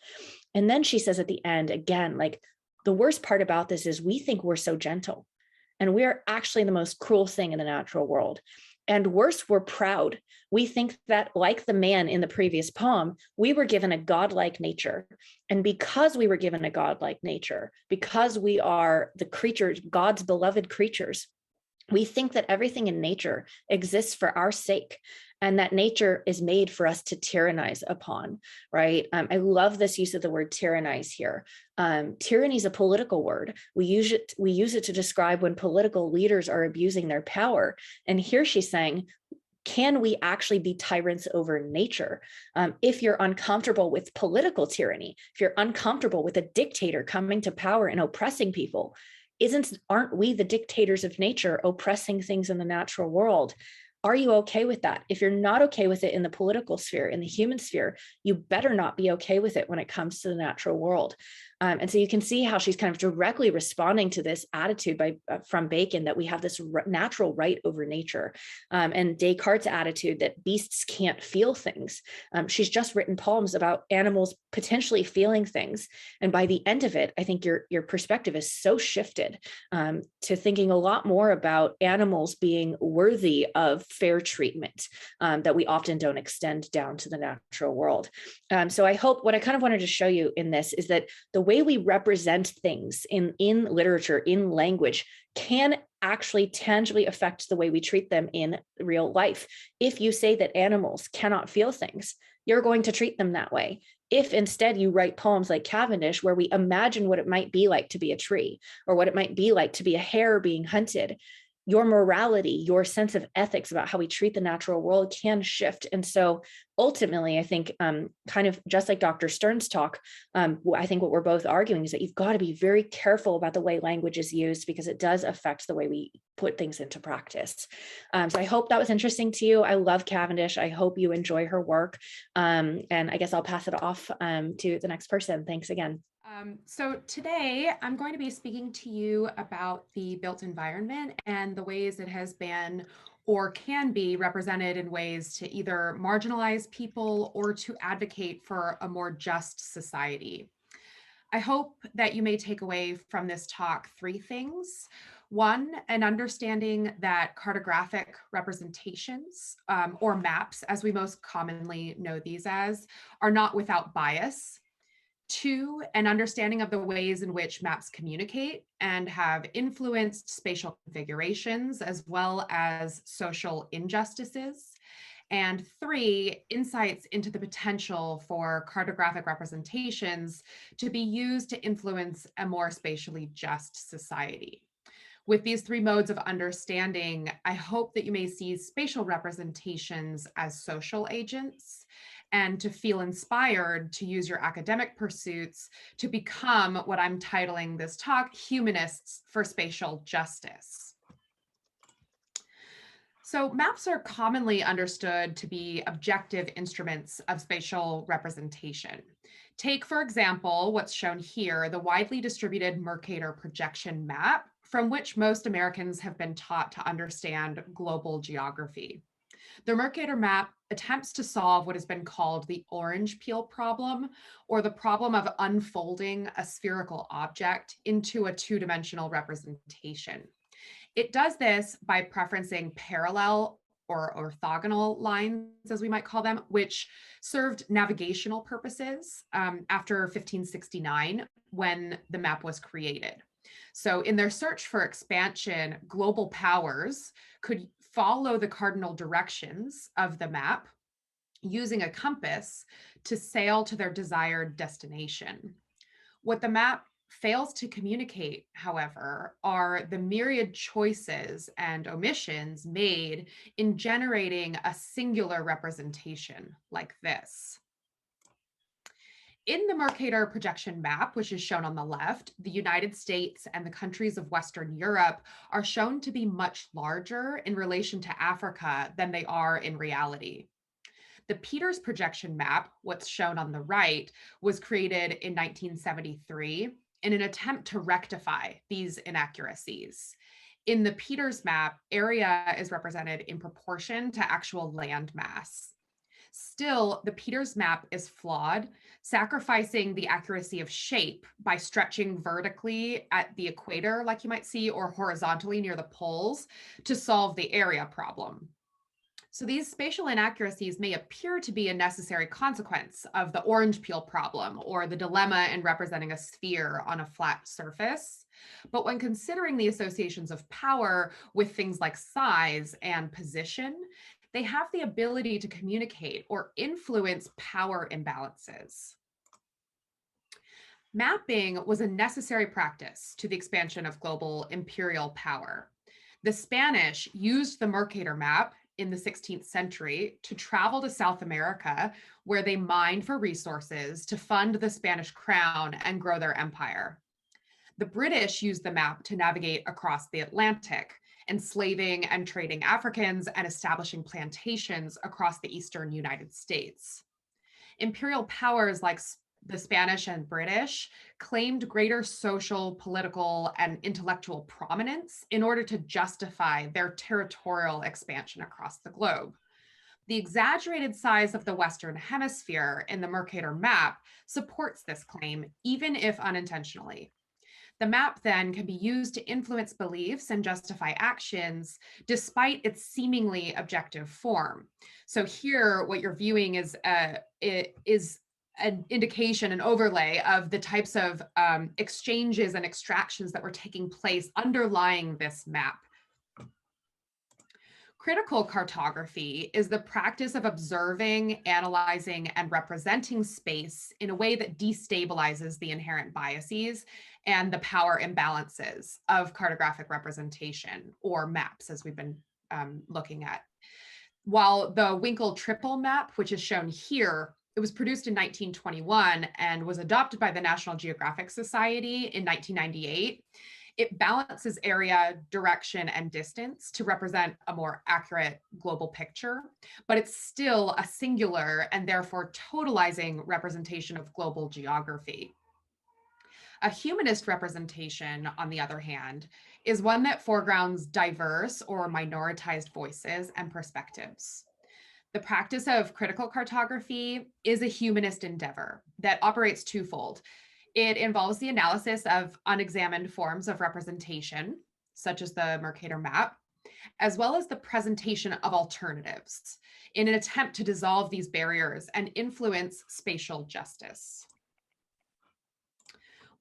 And then she says at the end, again, like, the worst part about this is we think we're so gentle, and we're actually the most cruel thing in the natural world. And worse, we're proud. We think that, like the man in the previous poem, we were given a godlike nature. And because we were given a godlike nature, because we are the creatures, God's beloved creatures, we think that everything in nature exists for our sake, and that nature is made for us to tyrannize upon, right? I love this use of the word tyrannize here. Tyranny is a political word. We use it to describe when political leaders are abusing their power. And here she's saying, can we actually be tyrants over nature? If you're uncomfortable with political tyranny, if you're uncomfortable with a dictator coming to power and oppressing people, aren't we the dictators of nature oppressing things in the natural world? Are you okay with that? If you're not okay with it in the political sphere, in the human sphere, you better not be okay with it when it comes to the natural world. And so you can see how she's kind of directly responding to this attitude from Bacon that we have this natural right over nature, and Descartes' attitude that beasts can't feel things. She's just written poems about animals potentially feeling things. And by the end of it, I think your perspective is so shifted to thinking a lot more about animals being worthy of fair treatment that we often don't extend down to the natural world. So I hope what I kind of wanted to show you in this is that the way we represent things in literature, in language, can actually tangibly affect the way we treat them in real life. If you say that animals cannot feel things, you're going to treat them that way. If instead you write poems like Cavendish, where we imagine what it might be like to be a tree, or what it might be like to be a hare being hunted, your morality, your sense of ethics about how we treat the natural world can shift. And so ultimately, I think kind of just like Dr. Stern's talk, I think what we're both arguing is that you've got to be very careful about the way language is used, because it does affect the way we put things into practice. So I hope that was interesting to you. I love Cavendish. I hope you enjoy her work. And I guess I'll pass it off to the next person. Thanks again. So today I'm going to be speaking to you about the built environment and the ways it has been or can be represented in ways to either marginalize people or to advocate for a more just society. I hope that you may take away from this talk three things. One, an understanding that cartographic representations, or maps, as we most commonly know these as, are not without bias. Two, an understanding of the ways in which maps communicate and have influenced spatial configurations as well as social injustices. And three, insights into the potential for cartographic representations to be used to influence a more spatially just society. With these three modes of understanding, I hope that you may see spatial representations as social agents and to feel inspired to use your academic pursuits to become what I'm titling this talk, Humanists for Spatial Justice. So maps are commonly understood to be objective instruments of spatial representation. Take, for example, what's shown here, the widely distributed Mercator projection map, from which most Americans have been taught to understand global geography. The Mercator map attempts to solve what has been called the orange peel problem, or the problem of unfolding a spherical object into a two-dimensional representation. It does this by preferencing parallel or orthogonal lines, as we might call them, which served navigational purposes after 1569 when the map was created. So in their search for expansion, global powers could follow the cardinal directions of the map using a compass to sail to their desired destination. What the map fails to communicate, however, are the myriad choices and omissions made in generating a singular representation like this. In the Mercator projection map, which is shown on the left, the United States and the countries of Western Europe are shown to be much larger in relation to Africa than they are in reality. The Peters projection map, what's shown on the right, was created in 1973 in an attempt to rectify these inaccuracies. In the Peters map, area is represented in proportion to actual land mass. Still, the Peters map is flawed, sacrificing the accuracy of shape by stretching vertically at the equator, like you might see, or horizontally near the poles to solve the area problem. So these spatial inaccuracies may appear to be a necessary consequence of the orange peel problem or the dilemma in representing a sphere on a flat surface. But when considering the associations of power with things like size and position, they have the ability to communicate or influence power imbalances. Mapping was a necessary practice to the expansion of global imperial power. The Spanish used the Mercator map in the 16th century to travel to South America, where they mined for resources to fund the Spanish crown and grow their empire. The British used the map to navigate across the Atlantic, enslaving and trading Africans and establishing plantations across the eastern United States. Imperial powers like the Spanish and British claimed greater social, political, and intellectual prominence in order to justify their territorial expansion across the globe. The exaggerated size of the Western Hemisphere in the Mercator map supports this claim, even if unintentionally. The map then can be used to influence beliefs and justify actions despite its seemingly objective form. So here, what you're viewing is an indication, an overlay of the types of exchanges and extractions that were taking place underlying this map. Critical cartography is the practice of observing, analyzing, and representing space in a way that destabilizes the inherent biases and the power imbalances of cartographic representation, or maps, as we've been looking at. While the Winkle triple map, which is shown here, it was produced in 1921 and was adopted by the National Geographic Society in 1998. It balances area, direction, and distance to represent a more accurate global picture, but it's still a singular and therefore totalizing representation of global geography. A humanist representation, on the other hand, is one that foregrounds diverse or minoritized voices and perspectives. The practice of critical cartography is a humanist endeavor that operates twofold. It involves the analysis of unexamined forms of representation, such as the Mercator map, as well as the presentation of alternatives in an attempt to dissolve these barriers and influence spatial justice.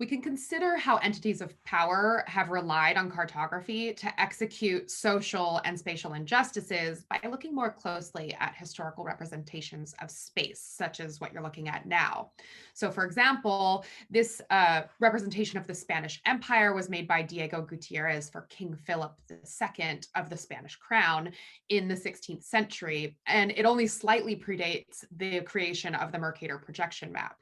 We can consider how entities of power have relied on cartography to execute social and spatial injustices by looking more closely at historical representations of space, such as what you're looking at now. So for example, this representation of the Spanish Empire was made by Diego Gutierrez for King Philip II of the Spanish crown in the 16th century, and it only slightly predates the creation of the Mercator projection map.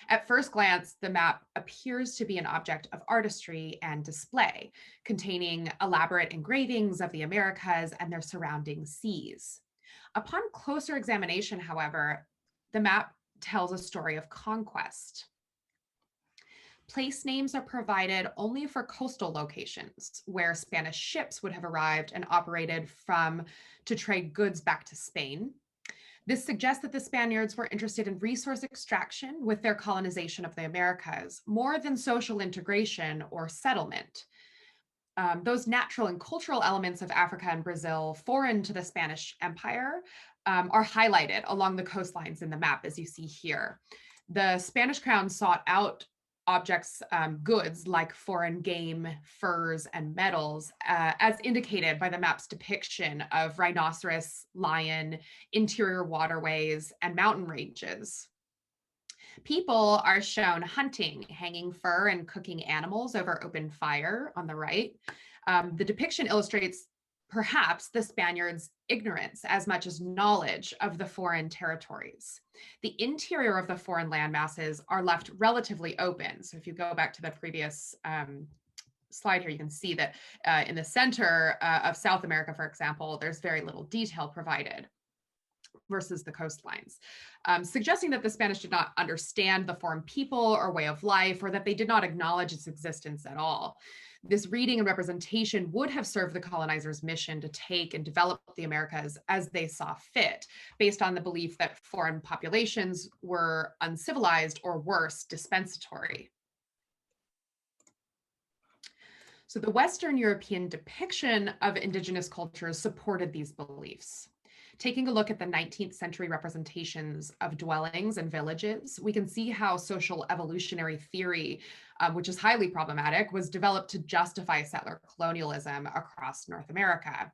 At first glance, the map appears to be an object of artistry and display, containing elaborate engravings of the Americas and their surrounding seas. Upon closer examination, however, the map tells a story of conquest. Place names are provided only for coastal locations where Spanish ships would have arrived and operated to trade goods back to Spain. This suggests that the Spaniards were interested in resource extraction with their colonization of the Americas, more than social integration or settlement. Those natural and cultural elements of Africa and Brazil foreign to the Spanish Empire are highlighted along the coastlines in the map, as you see here. The Spanish crown sought out objects, goods like foreign game, furs, and metals, as indicated by the map's depiction of rhinoceros, lion, interior waterways, and mountain ranges. People are shown hunting, hanging fur, and cooking animals over open fire on the right. The depiction illustrates perhaps the Spaniards' ignorance as much as knowledge of the foreign territories. The interior of the foreign landmasses are left relatively open. So if you go back to the previous slide here, you can see that in the center of South America, for example, there's very little detail provided versus the coastlines, suggesting that the Spanish did not understand the foreign people or way of life, or that they did not acknowledge its existence at all. This reading and representation would have served the colonizers' mission to take and develop the Americas as they saw fit, based on the belief that foreign populations were uncivilized or worse, dispensatory. So the Western European depiction of indigenous cultures supported these beliefs. Taking a look at the 19th century representations of dwellings and villages, we can see how social evolutionary theory, which is highly problematic, was developed to justify settler colonialism across North America.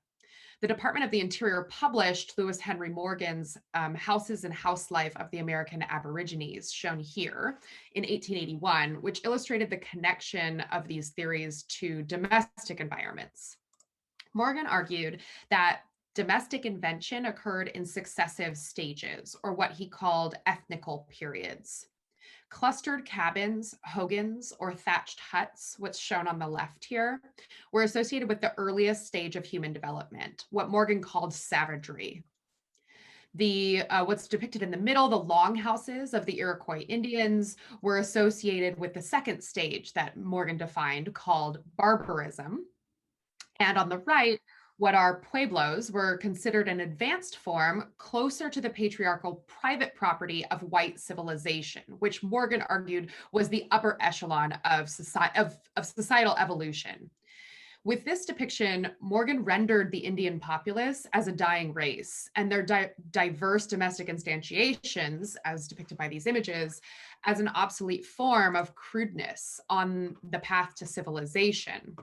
The Department of the Interior published Lewis Henry Morgan's Houses and House Life of the American Aborigines, shown here, in 1881, which illustrated the connection of these theories to domestic environments. Morgan argued that domestic invention occurred in successive stages, or what he called ethnical periods. Clustered cabins, hogans, or thatched huts, what's shown on the left here, were associated with the earliest stage of human development, what Morgan called savagery. What's depicted in the middle, the longhouses of the Iroquois Indians, were associated with the second stage that Morgan defined, called barbarism. And on the right, what are pueblos were considered an advanced form closer to the patriarchal private property of white civilization, which Morgan argued was the upper echelon of societal evolution. With this depiction, Morgan rendered the Indian populace as a dying race, and their diverse domestic instantiations, as depicted by these images, as an obsolete form of crudeness on the path to civilization.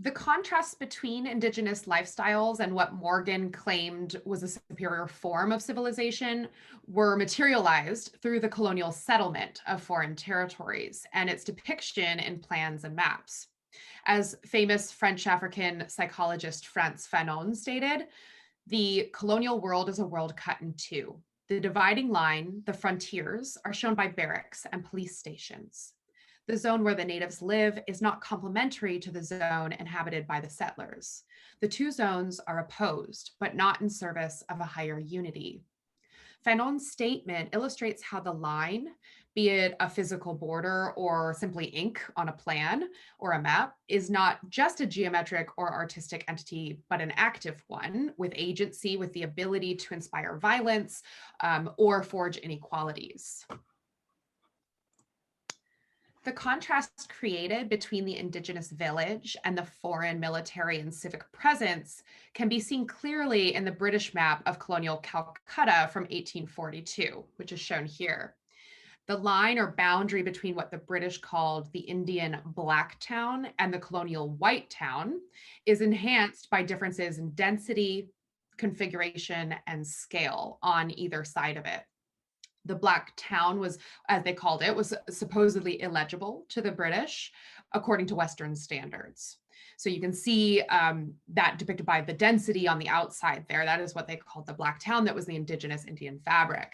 The contrast between indigenous lifestyles and what Morgan claimed was a superior form of civilization were materialized through the colonial settlement of foreign territories and its depiction in plans and maps. As famous French African psychologist Frantz Fanon stated, the colonial world is a world cut in two. The dividing line, the frontiers, are shown by barracks and police stations. The zone where the natives live is not complementary to the zone inhabited by the settlers. The two zones are opposed, but not in service of a higher unity. Fanon's statement illustrates how the line, be it a physical border or simply ink on a plan or a map, is not just a geometric or artistic entity, but an active one with agency, with the ability to inspire violence or forge inequalities. The contrast created between the indigenous village and the foreign military and civic presence can be seen clearly in the British map of colonial Calcutta from 1842, which is shown here. The line or boundary between what the British called the Indian Black Town and the colonial White Town is enhanced by differences in density, configuration, and scale on either side of it. The Black Town was, as they called it, was supposedly illegible to the British, according to Western standards. So you can see that depicted by the density on the outside there. That is what they called the Black Town. That was the indigenous Indian fabric.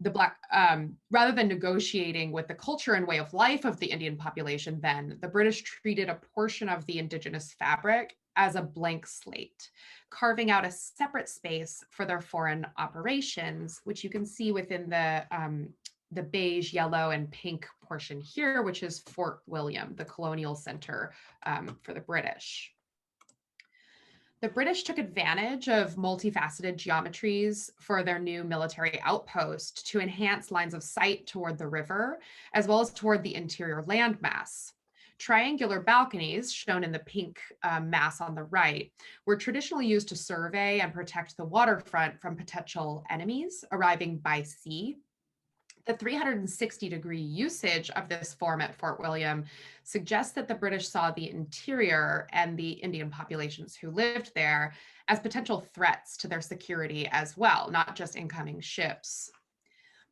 Rather than negotiating with the culture and way of life of the Indian population then, the British treated a portion of the indigenous fabric as a blank slate, carving out a separate space for their foreign operations, which you can see within the beige, yellow, and pink portion here, which is Fort William, the colonial center for the British. The British took advantage of multifaceted geometries for their new military outpost to enhance lines of sight toward the river, as well as toward the interior landmass. Triangular balconies, shown in the pink mass on the right, were traditionally used to survey and protect the waterfront from potential enemies arriving by sea. The 360-degree usage of this form at Fort William suggests that the British saw the interior and the Indian populations who lived there as potential threats to their security as well, not just incoming ships.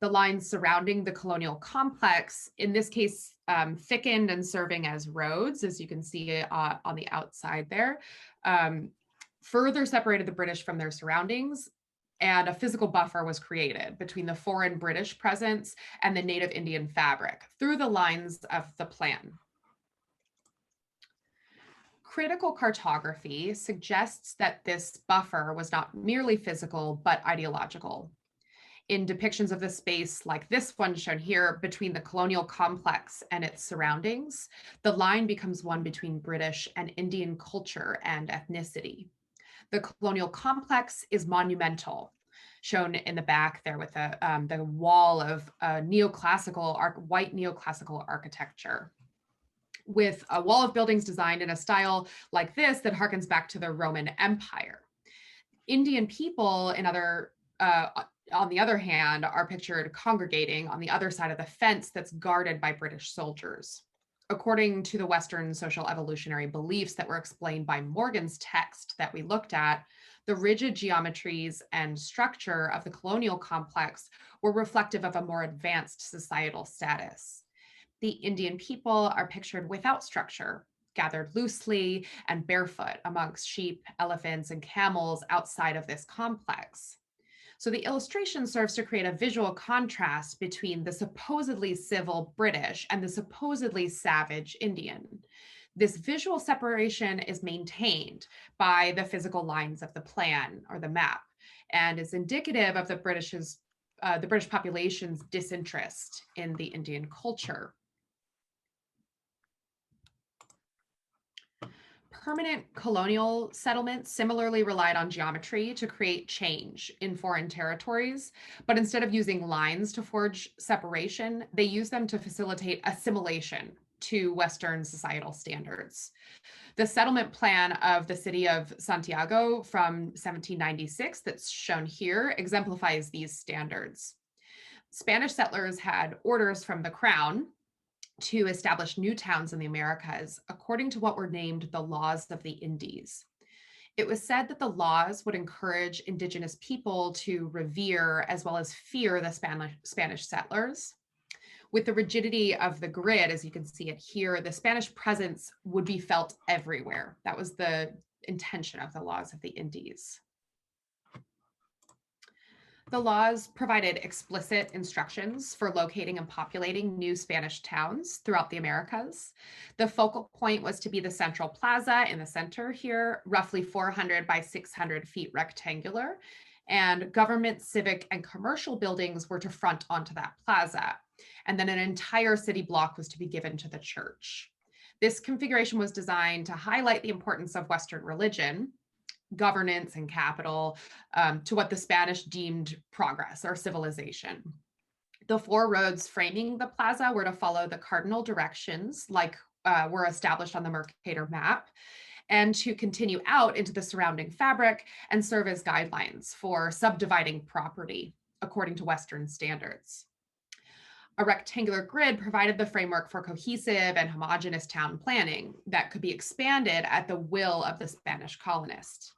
The lines surrounding the colonial complex, in this case, thickened and serving as roads, as you can see on the outside there, further separated the British from their surroundings, and a physical buffer was created between the foreign British presence and the native Indian fabric through the lines of the plan. Critical cartography suggests that this buffer was not merely physical, but ideological. In depictions of the space like this one shown here between the colonial complex and its surroundings, the line becomes one between British and Indian culture and ethnicity. The colonial complex is monumental, shown in the back there with the wall of white neoclassical architecture, with a wall of buildings designed in a style like this that harkens back to the Roman Empire. Indian people on the other hand, are pictured congregating on the other side of the fence that's guarded by British soldiers. According to the Western social evolutionary beliefs that were explained by Morgan's text that we looked at, the rigid geometries and structure of the colonial complex were reflective of a more advanced societal status. The Indian people are pictured without structure, gathered loosely and barefoot amongst sheep, elephants, and camels outside of this complex. So the illustration serves to create a visual contrast between the supposedly civil British and the supposedly savage Indian. This visual separation is maintained by the physical lines of the plan or the map, and is indicative of the British population's disinterest in the Indian culture. Permanent colonial settlements similarly relied on geometry to create change in foreign territories, but instead of using lines to forge separation, they used them to facilitate assimilation to Western societal standards. The settlement plan of the city of Santiago from 1796 that's shown here exemplifies these standards. Spanish settlers had orders from the crown to establish new towns in the Americas according to what were named the laws of the Indies. It was said that the laws would encourage indigenous people to revere as well as fear the Spanish settlers. With the rigidity of the grid, as you can see it here, the Spanish presence would be felt everywhere. That was the intention of the laws of the Indies. The laws provided explicit instructions for locating and populating new Spanish towns throughout the Americas. The focal point was to be the central plaza in the center here, roughly 400 by 600 feet rectangular, and government, civic, and commercial buildings were to front onto that plaza. And then an entire city block was to be given to the church. This configuration was designed to highlight the importance of Western religion, governance, and capital to what the Spanish deemed progress or civilization. The 4 roads framing the plaza were to follow the cardinal directions like were established on the Mercator Map, and to continue out into the surrounding fabric and serve as guidelines for subdividing property according to Western standards. A rectangular grid provided the framework for cohesive and homogeneous town planning that could be expanded at the will of the Spanish colonists.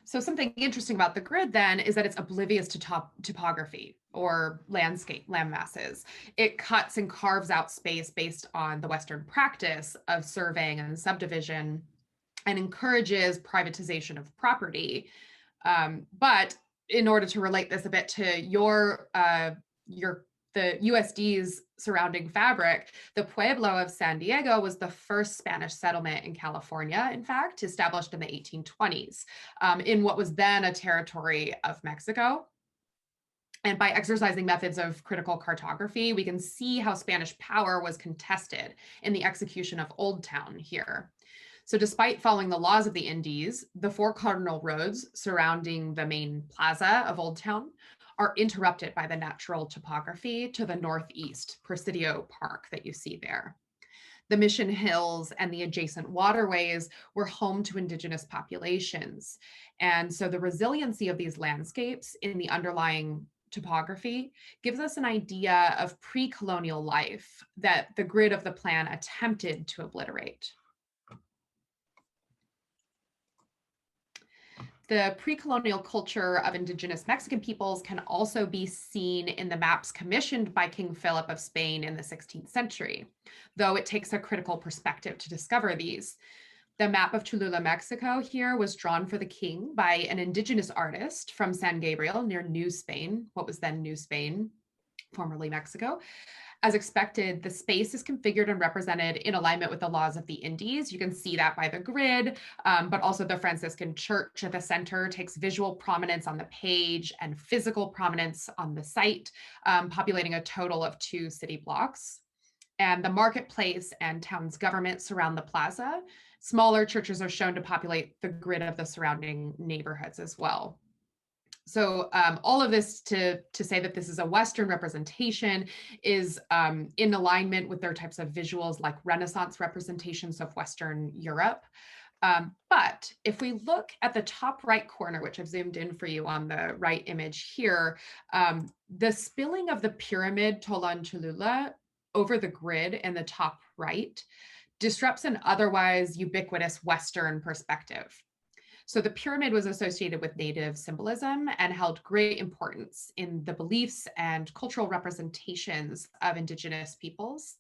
So something interesting about the grid then is that it's oblivious to topography or landscape land masses. It cuts and carves out space based on the Western practice of surveying and subdivision and encourages privatization of property. But in order to relate this a bit to the USD's surrounding fabric, the Pueblo of San Diego was the first Spanish settlement in California, in fact, established in the 1820s, in what was then a territory of Mexico. And by exercising methods of critical cartography, we can see how Spanish power was contested in the execution of Old Town here. So despite following the laws of the Indies, the 4 cardinal roads surrounding the main plaza of Old Town are interrupted by the natural topography to the northeast, Presidio Park that you see there. The Mission Hills and the adjacent waterways were home to indigenous populations. And so the resiliency of these landscapes in the underlying topography gives us an idea of pre-colonial life that the grid of the plan attempted to obliterate. The pre-colonial culture of indigenous Mexican peoples can also be seen in the maps commissioned by King Philip of Spain in the 16th century, though it takes a critical perspective to discover these. The map of Cholula, Mexico here was drawn for the king by an indigenous artist from San Gabriel near New Spain, what was then New Spain, formerly Mexico. As expected, the space is configured and represented in alignment with the laws of the Indies. You can see that by the grid, but also the Franciscan church at the center takes visual prominence on the page and physical prominence on the site, populating a total of 2 city blocks. And the marketplace and town's government surround the plaza. Smaller churches are shown to populate the grid of the surrounding neighborhoods as well. So all of this to say that this is a Western representation is in alignment with their types of visuals like Renaissance representations of Western Europe. But if we look at the top right corner, which I've zoomed in for you on the right image here, the spilling of the pyramid Tolan Cholula over the grid in the top right disrupts an otherwise ubiquitous Western perspective. So the pyramid was associated with Native symbolism and held great importance in the beliefs and cultural representations of indigenous peoples.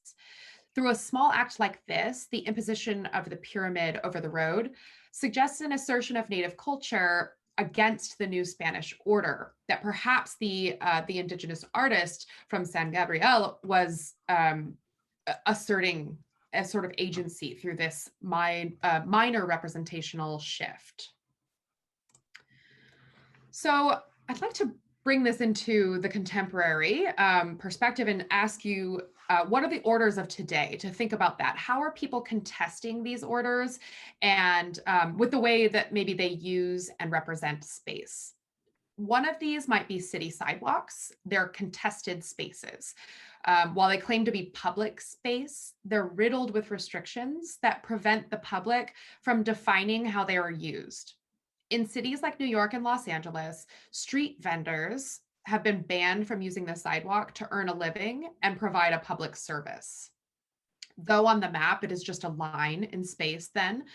Through a small act like this, the imposition of the pyramid over the road suggests an assertion of Native culture against the new Spanish order, that perhaps the indigenous artist from San Gabriel was asserting a sort of agency through this minor representational shift. So I'd like to bring this into the contemporary perspective and ask you, what are the orders of today? To think about that. How are people contesting these orders and with the way that maybe they use and represent space? One of these might be city sidewalks. They're contested spaces. While they claim to be public space, they're riddled with restrictions that prevent the public from defining how they are used. In cities like New York and Los Angeles, street vendors have been banned from using the sidewalk to earn a living and provide a public service. Though on the map, it is just a line in space then,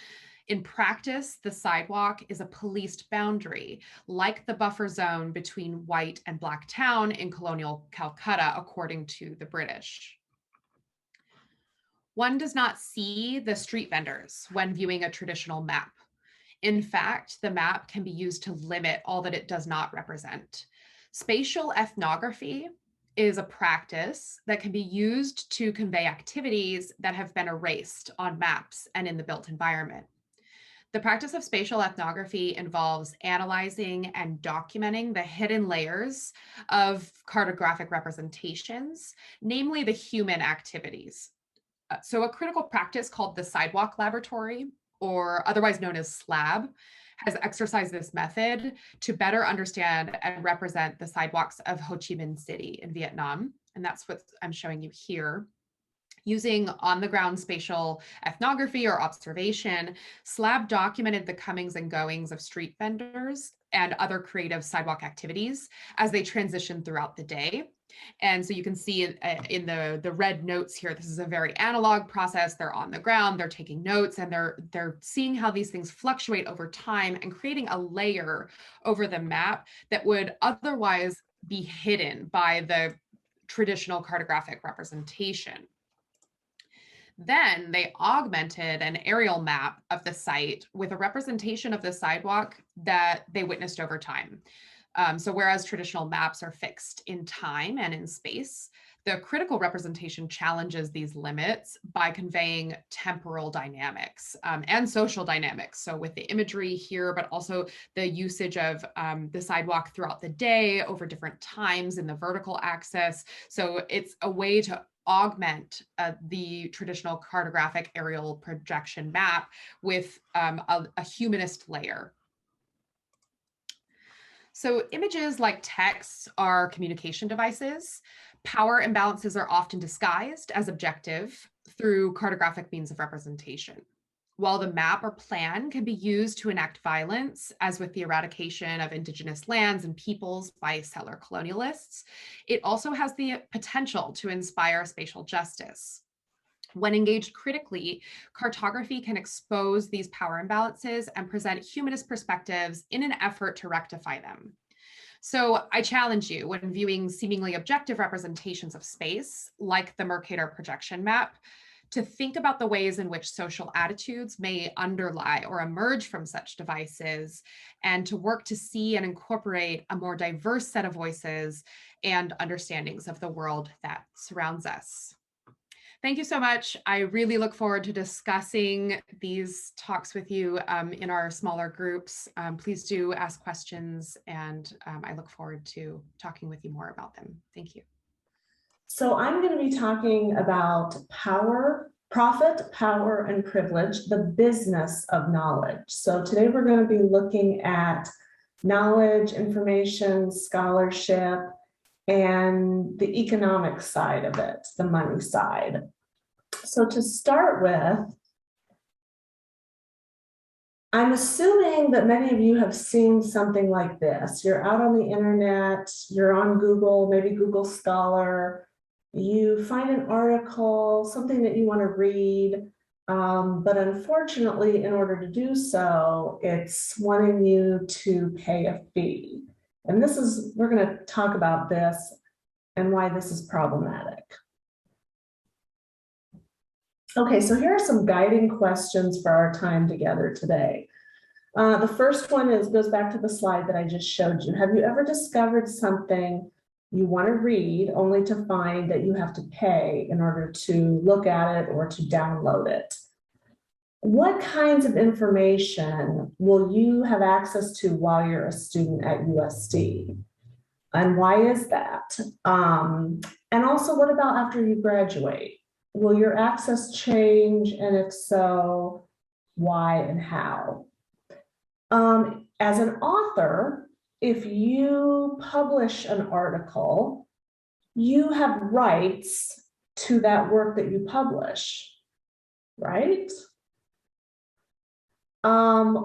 in practice, the sidewalk is a policed boundary, like the buffer zone between white and black town in colonial Calcutta, according to the British. One does not see the street vendors when viewing a traditional map. In fact, the map can be used to limit all that it does not represent. Spatial ethnography is a practice that can be used to convey activities that have been erased on maps and in the built environment. The practice of spatial ethnography involves analyzing and documenting the hidden layers of cartographic representations, namely the human activities. So a critical practice called the Sidewalk Laboratory, or otherwise known as SLAB, has exercised this method to better understand and represent the sidewalks of Ho Chi Minh City in Vietnam. And that's what I'm showing you here. Using on-the-ground spatial ethnography or observation, SLAB documented the comings and goings of street vendors and other creative sidewalk activities as they transitioned throughout the day. And so you can see in the red notes here, this is a very analog process. They're on the ground, they're taking notes, and they're seeing how these things fluctuate over time and creating a layer over the map that would otherwise be hidden by the traditional cartographic representation. Then they augmented an aerial map of the site with a representation of the sidewalk that they witnessed over time. So whereas traditional maps are fixed in time and in space, the critical representation challenges these limits by conveying temporal dynamics and social dynamics. So with the imagery here, but also the usage of the sidewalk throughout the day over different times in the vertical axis. So it's a way to augment the traditional cartographic aerial projection map with a humanist layer. So images like text are communication devices. Power imbalances are often disguised as objective through cartographic means of representation. While the map or plan can be used to enact violence, as with the eradication of indigenous lands and peoples by settler colonialists, it also has the potential to inspire spatial justice. When engaged critically, cartography can expose these power imbalances and present humanist perspectives in an effort to rectify them. So I challenge you, when viewing seemingly objective representations of space, like the Mercator projection map, to think about the ways in which social attitudes may underlie or emerge from such devices, and to work to see and incorporate a more diverse set of voices and understandings of the world that surrounds us. Thank you so much. I really look forward to discussing these talks with you in our smaller groups. Please do ask questions, and I look forward to talking with you more about them. Thank you. So I'm going to be talking about power, profit, power, and privilege, the business of knowledge. So today we're going to be looking at knowledge, information, scholarship, and the economic side of it, the money side. So to start with, I'm assuming that many of you have seen something like this. You're out on the internet, you're on Google, maybe Google Scholar, you find an article, something that you want to read, but unfortunately, in order to do so, it's wanting you to pay a fee. And we're going to talk about this and why this is problematic. Okay, so here are some guiding questions for our time together today. The first one goes back to the slide that I just showed you. Have you ever discovered something you want to read only to find that you have to pay in order to look at it or to download it? What kinds of information will you have access to while you're a student at USD? And why is that? And also, what about after you graduate? Will your access change? And if so, why and how? As an author, if you publish an article, you have rights to that work that you publish, right?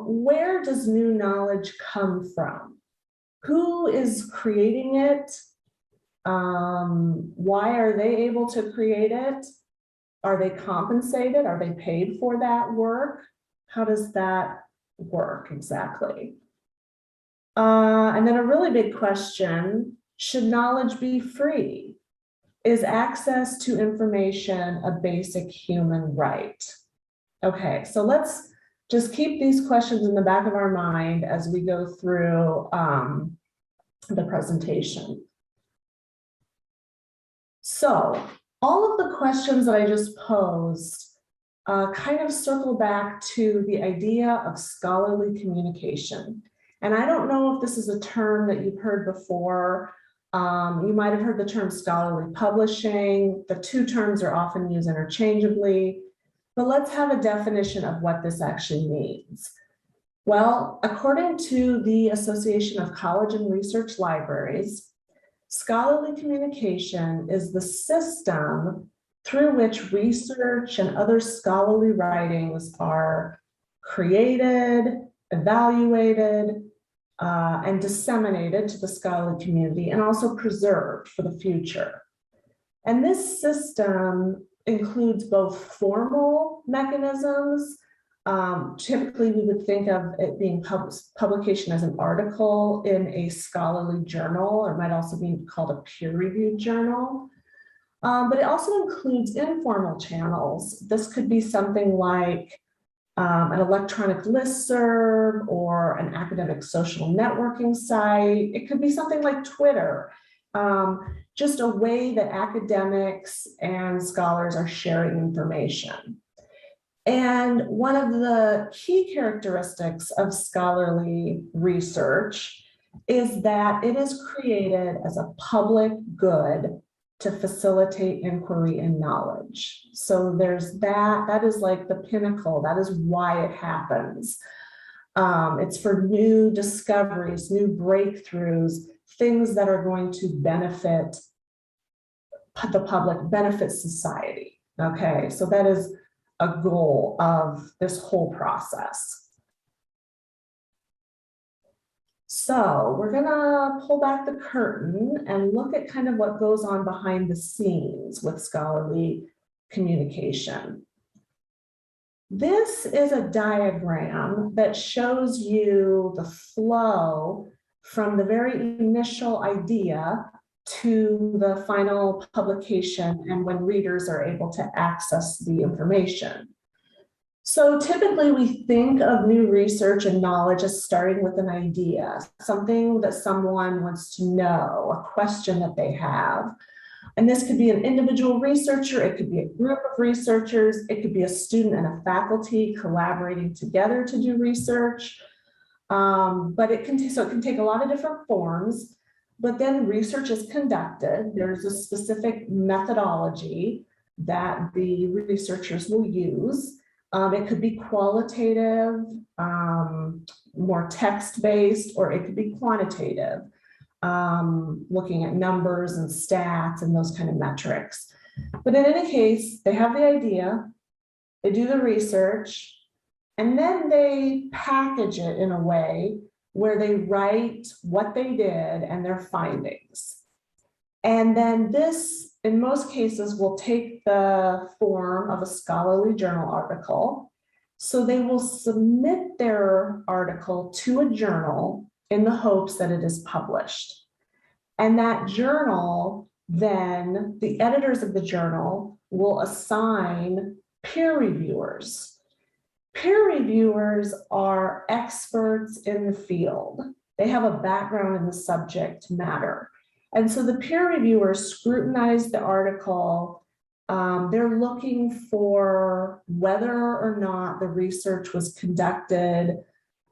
Where does new knowledge come from? Who is creating it? Why are they able to create it? Are they compensated? Are they paid for that work? How does that work exactly? And then a really big question, should knowledge be free? Is access to information a basic human right? Okay, so let's just keep these questions in the back of our mind as we go through the presentation. So all of the questions that I just posed kind of circle back to the idea of scholarly communication. And I don't know if this is a term that you've heard before. You might have heard the term scholarly publishing. The two terms are often used interchangeably, but let's have a definition of what this actually means. Well, according to the Association of College and Research Libraries, scholarly communication is the system through which research and other scholarly writings are created, evaluated, and disseminated to the scholarly community, and also preserved for the future. And this system includes both formal mechanisms. Typically, we would think of it being publication as an article in a scholarly journal, or might also be called a peer-reviewed journal. But it also includes informal channels. This could be something like an electronic listserv or an academic social networking site. It could be something like Twitter, just a way that academics and scholars are sharing information. And one of the key characteristics of scholarly research is that it is created as a public good to facilitate inquiry and knowledge. So there's that is like the pinnacle, that is why it happens. It's for new discoveries, new breakthroughs, things that are going to benefit the public, benefit society. Okay, so that is a goal of this whole process. So we're gonna pull back the curtain and look at kind of what goes on behind the scenes with scholarly communication. This is a diagram that shows you the flow from the very initial idea to the final publication and when readers are able to access the information. So typically we think of new research and knowledge as starting with an idea, something that someone wants to know, a question that they have. And this could be an individual researcher, it could be a group of researchers, it could be a student and a faculty collaborating together to do research. But it can take a lot of different forms, but then research is conducted. There's a specific methodology that the researchers will use. It could be qualitative, more text-based, or it could be quantitative, looking at numbers and stats and those kind of metrics. But in any case, they have the idea, they do the research, and then they package it in a way where they write what they did and their findings. And then this, in most cases, will take the form of a scholarly journal article. So they will submit their article to a journal in the hopes that it is published. And that journal, then the editors of the journal will assign peer reviewers. Peer reviewers are experts in the field. They have a background in the subject matter. And so the peer reviewers scrutinize the article. They're looking for whether or not the research was conducted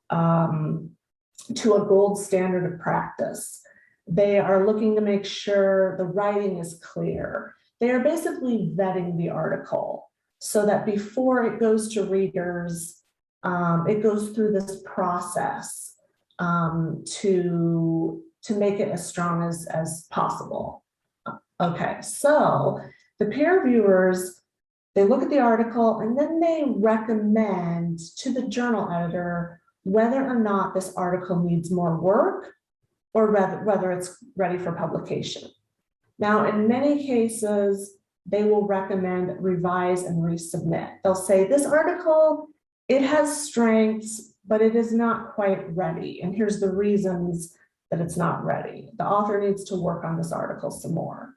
to a gold standard of practice. They are looking to make sure the writing is clear. They are basically vetting the article so that before it goes to readers, it goes through this process to make it as strong as possible. Okay, so the peer reviewers, they look at the article and then they recommend to the journal editor whether or not this article needs more work or whether it's ready for publication. Now, in many cases, they will recommend revise and resubmit. They'll say this article, it has strengths, but it is not quite ready. And here's the reasons that it's not ready. The author needs to work on this article some more.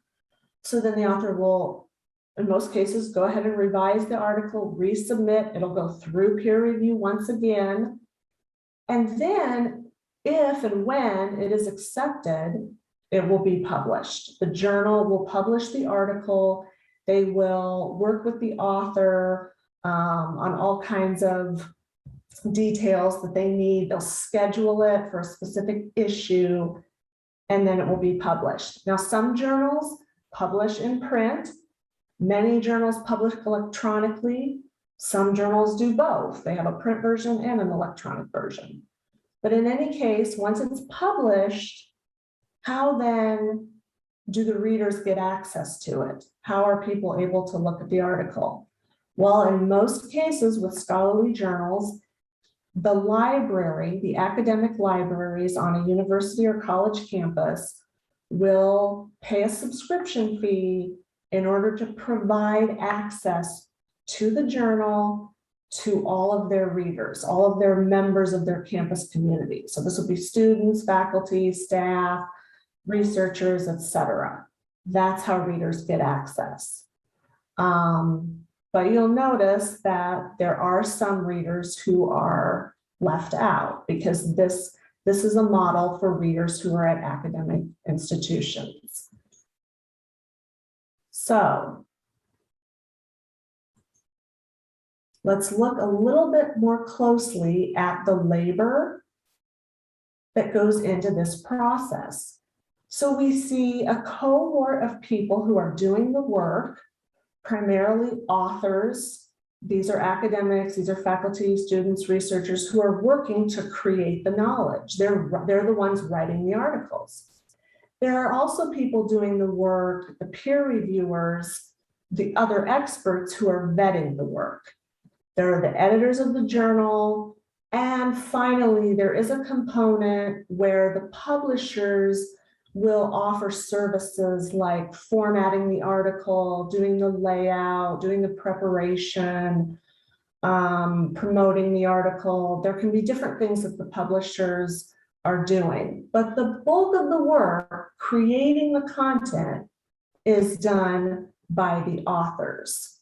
So then the author will, in most cases, go ahead and revise the article, resubmit. It'll go through peer review once again. And then if and when it is accepted, it will be published. The journal will publish the article. They will work with the author on all kinds of details that they need. They'll schedule it for a specific issue, and then it will be published. Now, some journals publish in print. Many journals publish electronically. Some journals do both. They have a print version and an electronic version. But in any case, once it's published, how then do the readers get access to it? How are people able to look at the article? Well, in most cases with scholarly journals, the library, the academic libraries on a university or college campus will pay a subscription fee in order to provide access to the journal to all of their readers, all of their members of their campus community. So this will be students, faculty, staff, researchers, etc. That's how readers get access. But you'll notice that there are some readers who are left out because this is a model for readers who are at academic institutions. So let's look a little bit more closely at the labor that goes into this process. So we see a cohort of people who are doing the work, primarily authors. These are academics, these are faculty, students, researchers who are working to create the knowledge. They're the ones writing the articles. There are also people doing the work, the peer reviewers, the other experts who are vetting the work. There are the editors of the journal. And finally, there is a component where the publishers will offer services like formatting the article, doing the layout, doing the preparation, promoting the article. There can be different things that the publishers are doing, but the bulk of the work, creating the content, is done by the authors.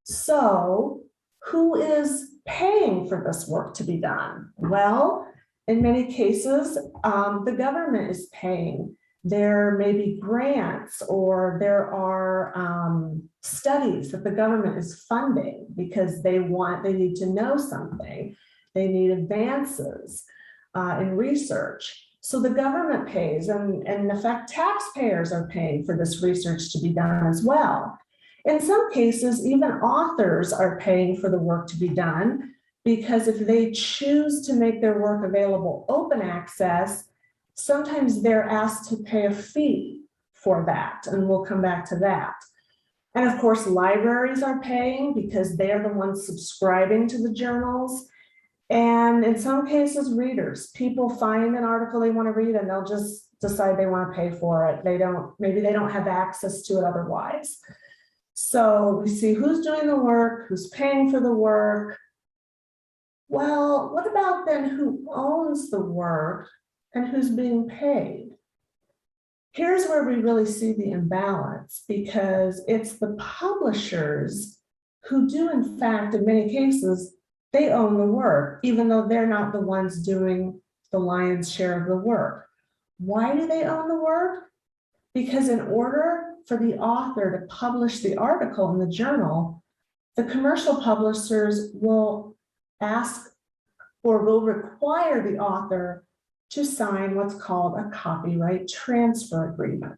So, who is paying for this work to be done? Well, in many cases, the government is paying. There may be grants or there are studies that the government is funding because they need to know something. They need advances in research. So the government pays, and in effect, taxpayers are paying for this research to be done as well. In some cases, even authors are paying for the work to be done, because if they choose to make their work available open access, sometimes they're asked to pay a fee for that, and we'll come back to that. And of course, libraries are paying because they're the ones subscribing to the journals. And in some cases, readers, people find an article they want to read and they'll just decide they want to pay for it. Maybe they don't have access to it otherwise. So we see who's doing the work, who's paying for the work. Well, what about then who owns the work and who's being paid? Here's where we really see the imbalance, because it's the publishers who do, in fact, in many cases, they own the work, even though they're not the ones doing the lion's share of the work. Why do they own the work? Because in order for the author to publish the article in the journal, the commercial publishers will ask or will require the author to sign what's called a copyright transfer agreement.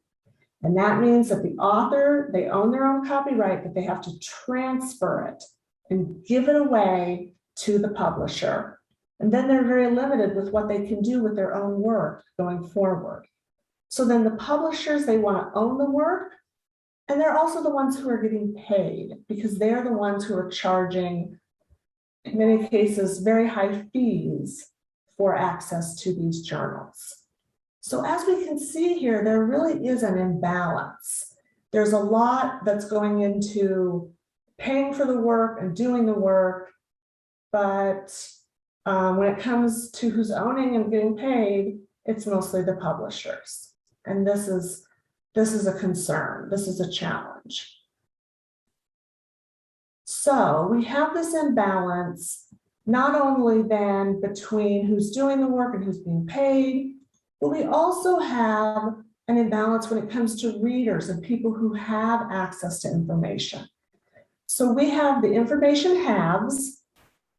And that means that the author, they own their own copyright, but they have to transfer it and give it away to the publisher. And then they're very limited with what they can do with their own work going forward. So then the publishers, they want to own the work, and they're also the ones who are getting paid, because they're the ones who are charging, in many cases, very high fees for access to these journals. So as we can see here, there really is an imbalance. There's a lot that's going into paying for the work and doing the work, but when it comes to who's owning and getting paid, it's mostly the publishers. And this is a concern. This is a challenge. So we have this imbalance, not only then between who's doing the work and who's being paid, but we also have an imbalance when it comes to readers and people who have access to information. So we have the information haves.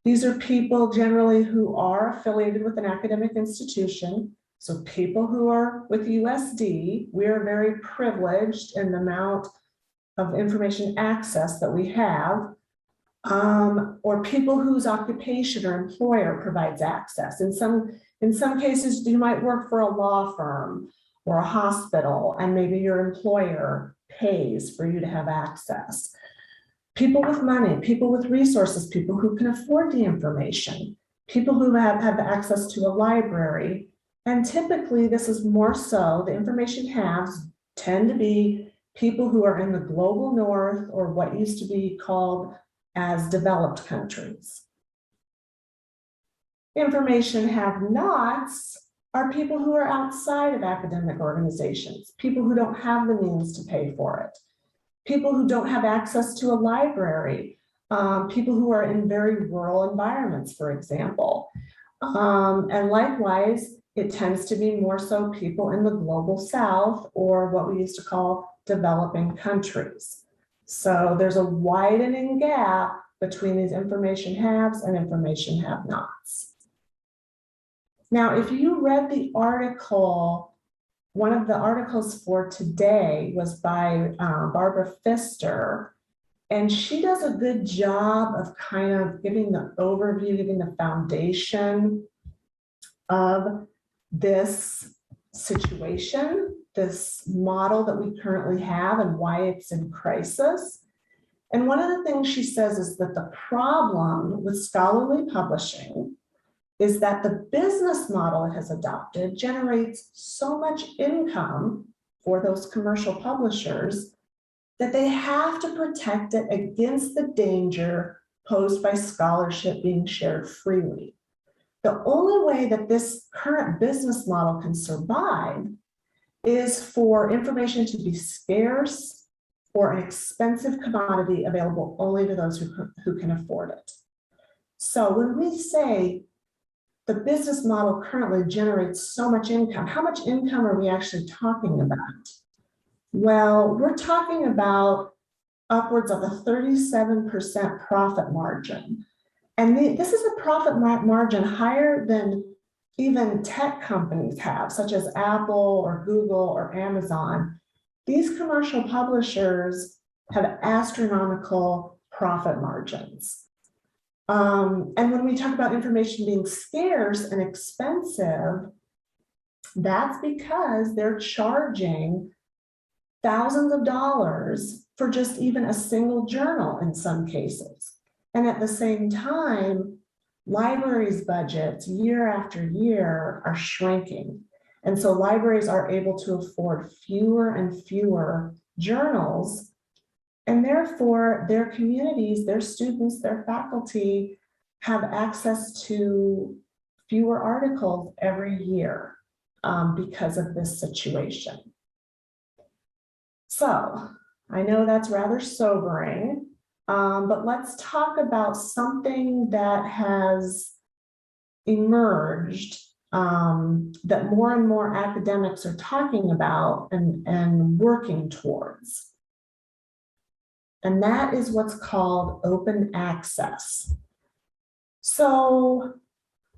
These are people generally who are affiliated with an academic institution. So people who are with USD, we are very privileged in the amount of information access that we have, or people whose occupation or employer provides access. In some cases, you might work for a law firm, or a hospital, and maybe your employer pays for you to have access. People with money, people with resources, people who can afford the information, people who have access to a library. And typically this is more so, the information haves tend to be people who are in the global north, or what used to be called as developed countries. Information have-nots are people who are outside of academic organizations, people who don't have the means to pay for it, people who don't have access to a library, people who are in very rural environments, for example. And likewise, it tends to be more so people in the global south, or what we used to call developing countries. So there's a widening gap between these information haves and information have-nots. Now, if you read the article, one of the articles for today was by Barbara Pfister, and she does a good job of kind of giving the overview, giving the foundation of this situation, this model that we currently have and why it's in crisis. And one of the things she says is that the problem with scholarly publishing is that the business model it has adopted generates so much income for those commercial publishers that they have to protect it against the danger posed by scholarship being shared freely. The only way that this current business model can survive is for information to be scarce or an expensive commodity available only to those who can afford it. So when we say the business model currently generates so much income, how much income are we actually talking about? Well, we're talking about upwards of a 37% profit margin. And this is a profit margin higher than even tech companies have, such as Apple or Google or Amazon. These commercial publishers have astronomical profit margins. And when we talk about information being scarce and expensive, that's because they're charging thousands of dollars for just even a single journal in some cases. And at the same time, libraries' budgets year after year are shrinking. And so libraries are able to afford fewer and fewer journals. And therefore, their communities, their students, their faculty have access to fewer articles every year because of this situation. So I know that's rather sobering, but let's talk about something that has emerged that more and more academics are talking about and working towards. And that is what's called open access. So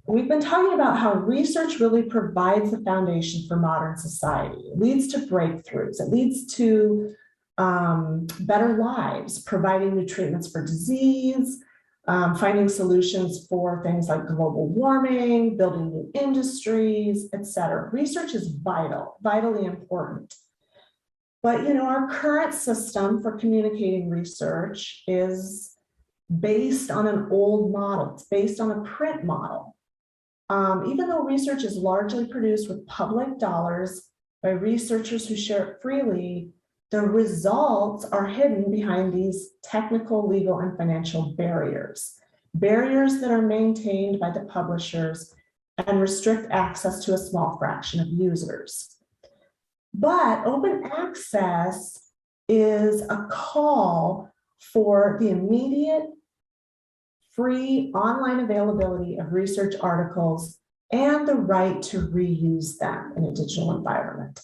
we've been talking about how research really provides the foundation for modern society. It leads to breakthroughs. It leads to better lives, providing new treatments for disease, finding solutions for things like global warming, building new industries, etc. Research is vital, vitally important. But our current system for communicating research is based on an old model. It's based on a print model. Even though research is largely produced with public dollars by researchers who share it freely, the results are hidden behind these technical, legal, and financial barriers. Barriers that are maintained by the publishers and restrict access to a small fraction of users. But open access is a call for the immediate free online availability of research articles and the right to reuse them in a digital environment.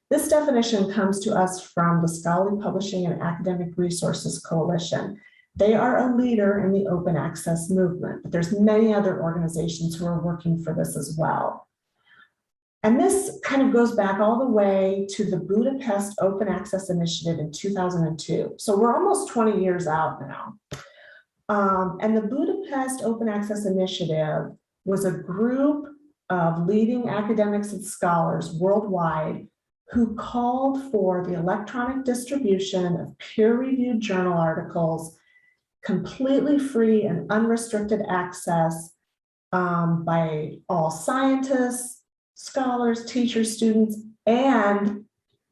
This definition comes to us from the Scholarly Publishing and Academic Resources Coalition. They are a leader in the open access movement, but there's many other organizations who are working for this as well. And this kind of goes back all the way to the Budapest Open Access Initiative in 2002. So we're almost 20 years out now. And the Budapest Open Access Initiative was a group of leading academics and scholars worldwide who called for the electronic distribution of peer-reviewed journal articles, completely free and unrestricted access by all scientists, scholars, teachers, students, and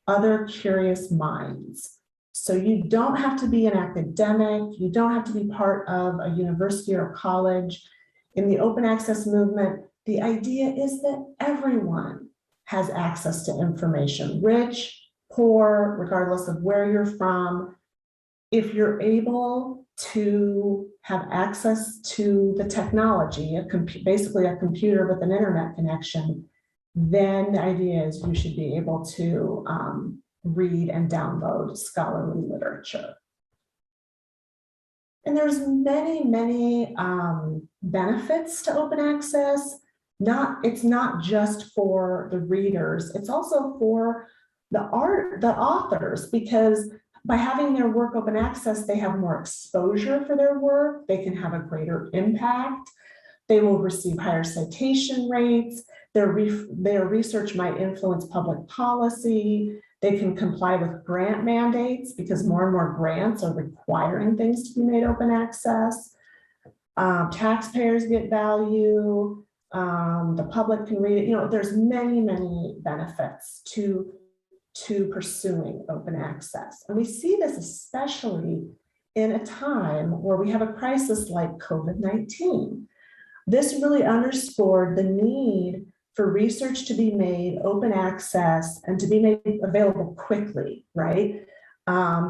other curious minds. So you don't have to be an academic, you don't have to be part of a university or college. In the open access movement, the idea is that everyone has access to information, rich, poor, regardless of where you're from. If you're able to have access to the technology, basically a computer with an internet connection, then the idea is you should be able to read and download scholarly literature. And there's many benefits to open access. It's not just for the readers, it's also for the authors, because by having their work open access, they have more exposure for their work, they can have a greater impact, they will receive higher citation rates, their research might influence public policy, they can comply with grant mandates because more and more grants are requiring things to be made open access. Taxpayers get value, the public can read it. There's many benefits to pursuing open access. And we see this especially in a time where we have a crisis like COVID-19. This really underscored the need for research to be made open access and to be made available quickly, right?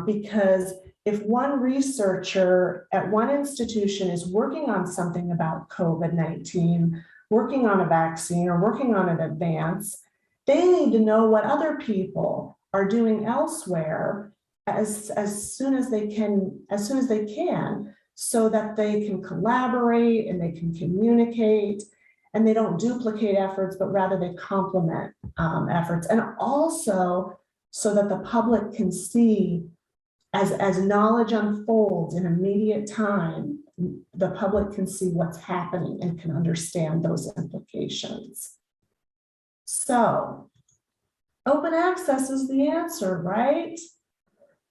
Because if one researcher at one institution is working on something about COVID-19, working on a vaccine or working on an advance, they need to know what other people are doing elsewhere as soon as they can, so that they can collaborate and they can communicate, and they don't duplicate efforts, but rather they complement efforts. And also so that the public can see, as knowledge unfolds in immediate time, the public can see what's happening and can understand those implications. So, open access is the answer, right?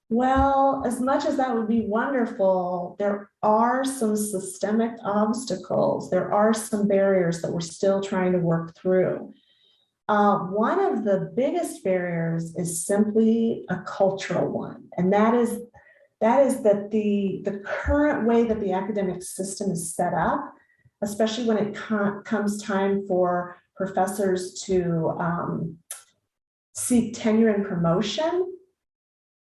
Well, as much as that would be wonderful, there are some systemic obstacles. There are some barriers that we're still trying to work through. One of the biggest barriers is simply a cultural one, and that is that the current way that the academic system is set up, especially when it comes time for professors to seek tenure and promotion,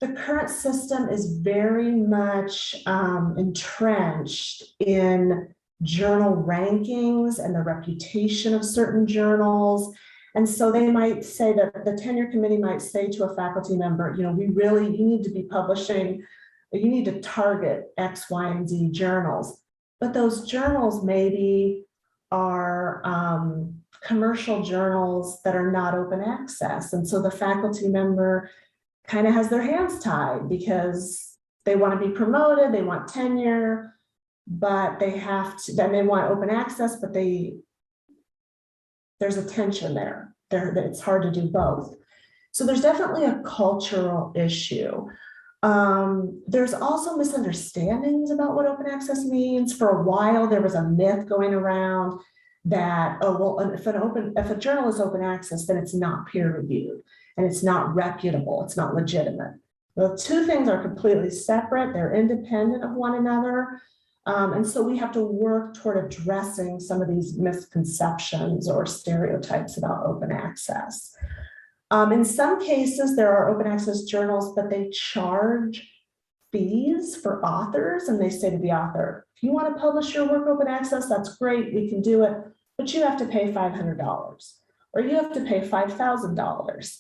the current system is very much entrenched in journal rankings and the reputation of certain journals. And so they might say that the tenure committee might say to a faculty member, you need to be publishing, you need to target X, Y, and Z journals. But those journals maybe are commercial journals that are not open access. And so the faculty member kind of has their hands tied because they want to be promoted, they want tenure, but they want open access, but there's a tension there. It's hard to do both. So there's definitely a cultural issue. There's also misunderstandings about what open access means. For a while, there was a myth going around that, if a journal is open access, then it's not peer reviewed and it's not reputable, it's not legitimate. The two things are completely separate, they're independent of one another. And so we have to work toward addressing some of these misconceptions or stereotypes about open access. In some cases, there are open access journals, but they charge fees for authors, and they say to the author, if you want to publish your work open access, that's great, we can do it, but you have to pay $500 or you have to pay $5,000.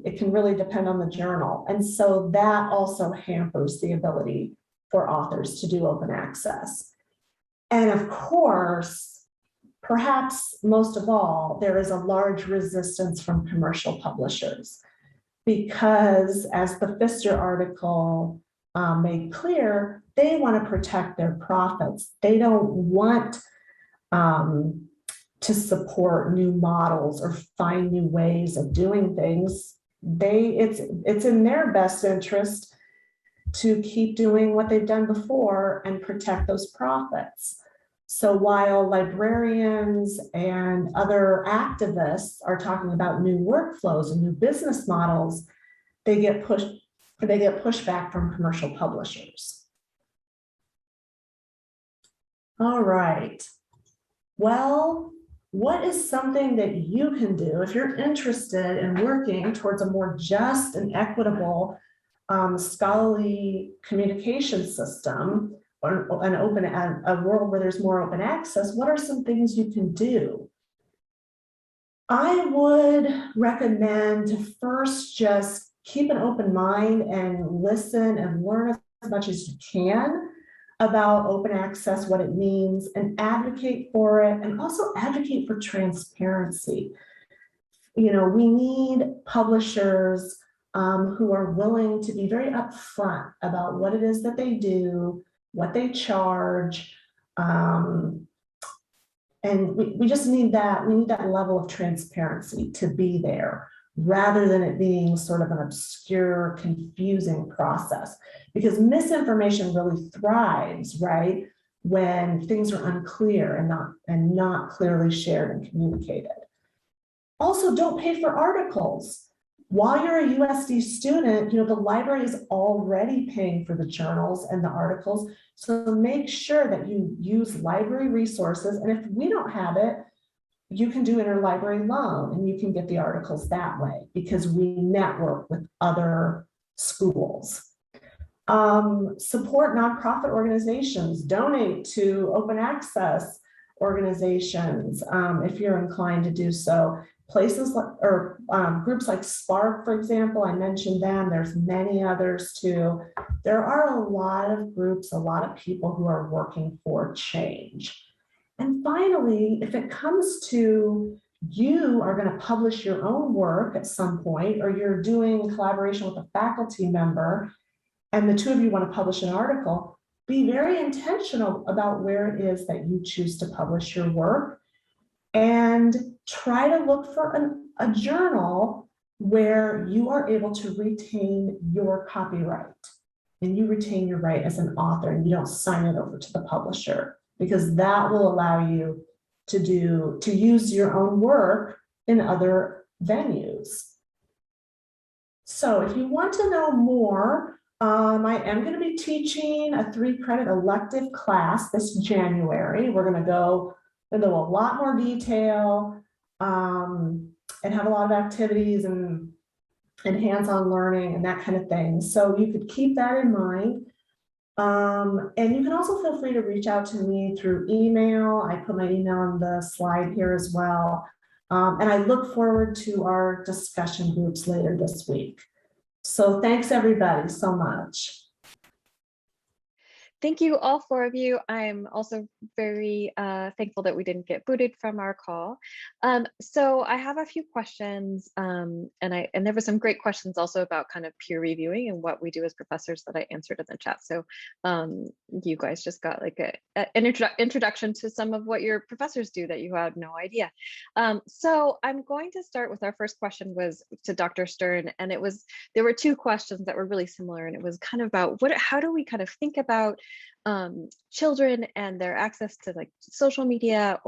It can really depend on the journal. And so that also hampers the ability for authors to do open access. And of course, perhaps most of all, there is a large resistance from commercial publishers because, as the Pfister article made clear, they want to protect their profits. They don't want to support new models or find new ways of doing things, it's in their best interest to keep doing what they've done before and protect those profits. So while librarians and other activists are talking about new workflows and new business models, they get pushback from commercial publishers. All right. Well, what is something that you can do if you're interested in working towards a more just and equitable scholarly communication system, or a world where there's more open access? What are some things you can do? I would recommend to first just keep an open mind and listen and learn as much as you can about open access, what it means, and advocate for it, and also advocate for transparency. You know, we need publishers who are willing to be very upfront about what it is that they do, what they charge, and we just need that. We need that level of transparency to be there, rather than it being sort of an obscure, confusing process. Because misinformation really thrives, right, when things are unclear and not clearly shared and communicated. Also, don't pay for articles. While you're a USD student, you know, the library is already paying for the journals and the articles. So make sure that you use library resources. And if we don't have it, you can do interlibrary loan and you can get the articles that way, because we network with other schools. Support nonprofit organizations, donate to open access organizations if you're inclined to do so. Places like, or groups like Spark, for example, I mentioned them. There's many others too. There are a lot of groups, a lot of people who are working for change. And finally, if it comes to you are going to publish your own work at some point, or you're doing collaboration with a faculty member, and the two of you want to publish an article, be very intentional about where it is that you choose to publish your work, and try to look for a journal where you are able to retain your copyright and you retain your right as an author, and you don't sign it over to the publisher, because that will allow you to use your own work in other venues. So if you want to know more, I am going to be teaching a 3-credit elective class this January. We're going to go into a lot more detail and have a lot of activities and hands-on learning and that kind of thing. So you could keep that in mind. And you can also feel free to reach out to me through email. I put my email on the slide here as well. And I look forward to our discussion groups later this week. So thanks everybody so much. Thank you, all 4 of you. I'm also very thankful that we didn't get booted from our call. So I have a few questions, and there were some great questions also about kind of peer reviewing and what we do as professors that I answered in the chat. So you guys just got like an introduction to some of what your professors do that you had no idea. So I'm going to start with our first question was to Dr. Stern, and there were 2 questions that were really similar, and it was kind of about how do we kind of think about children and their access to like social media,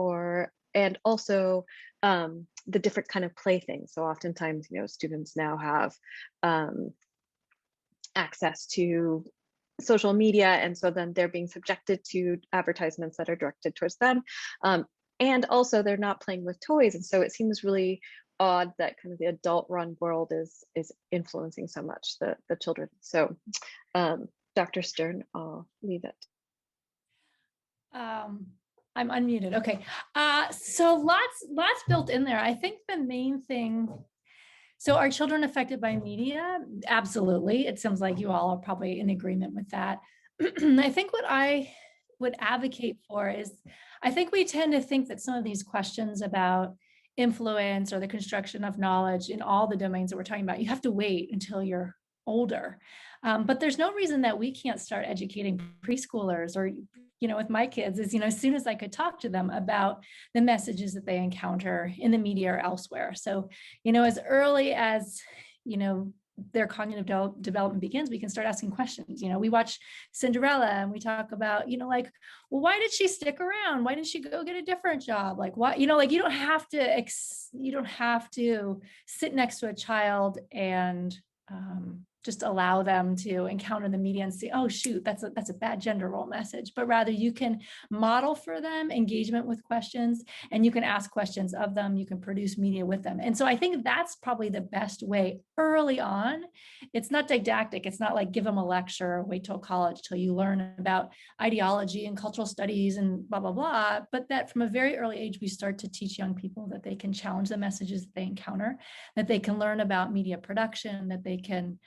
and also the different kind of playthings. So oftentimes, you know, students now have access to social media, and so then they're being subjected to advertisements that are directed towards them, and also they're not playing with toys, and so it seems really odd that kind of the adult-run world is influencing so much the children. So Dr. Stern, I'll leave it. I'm unmuted. Okay. So lots built in there. I think the main thing, so are children affected by media? Absolutely. It seems like you all are probably in agreement with that. I think what I would advocate for is, I think we tend to think that some of these questions about influence or the construction of knowledge in all the domains that we're talking about, you have to wait until you're older. But there's no reason that we can't start educating preschoolers or with my kids is, as soon as I could talk to them about the messages that they encounter in the media or elsewhere. So, as early as, their cognitive development begins, we can start asking questions. We watch Cinderella and we talk about, well, why did she stick around? Why didn't she go get a different job? Like, what, you don't have to sit next to a child and just allow them to encounter the media and say, oh, shoot, that's a bad gender role message. But rather you can model for them engagement with questions, and you can ask questions of them. You can produce media with them. And so I think that's probably the best way early on. It's not didactic. It's not like give them a lecture or wait till college till you learn about ideology and cultural studies and blah, blah, blah. But that from a very early age, we start to teach young people that they can challenge the messages that they encounter, that they can learn about media production, that they can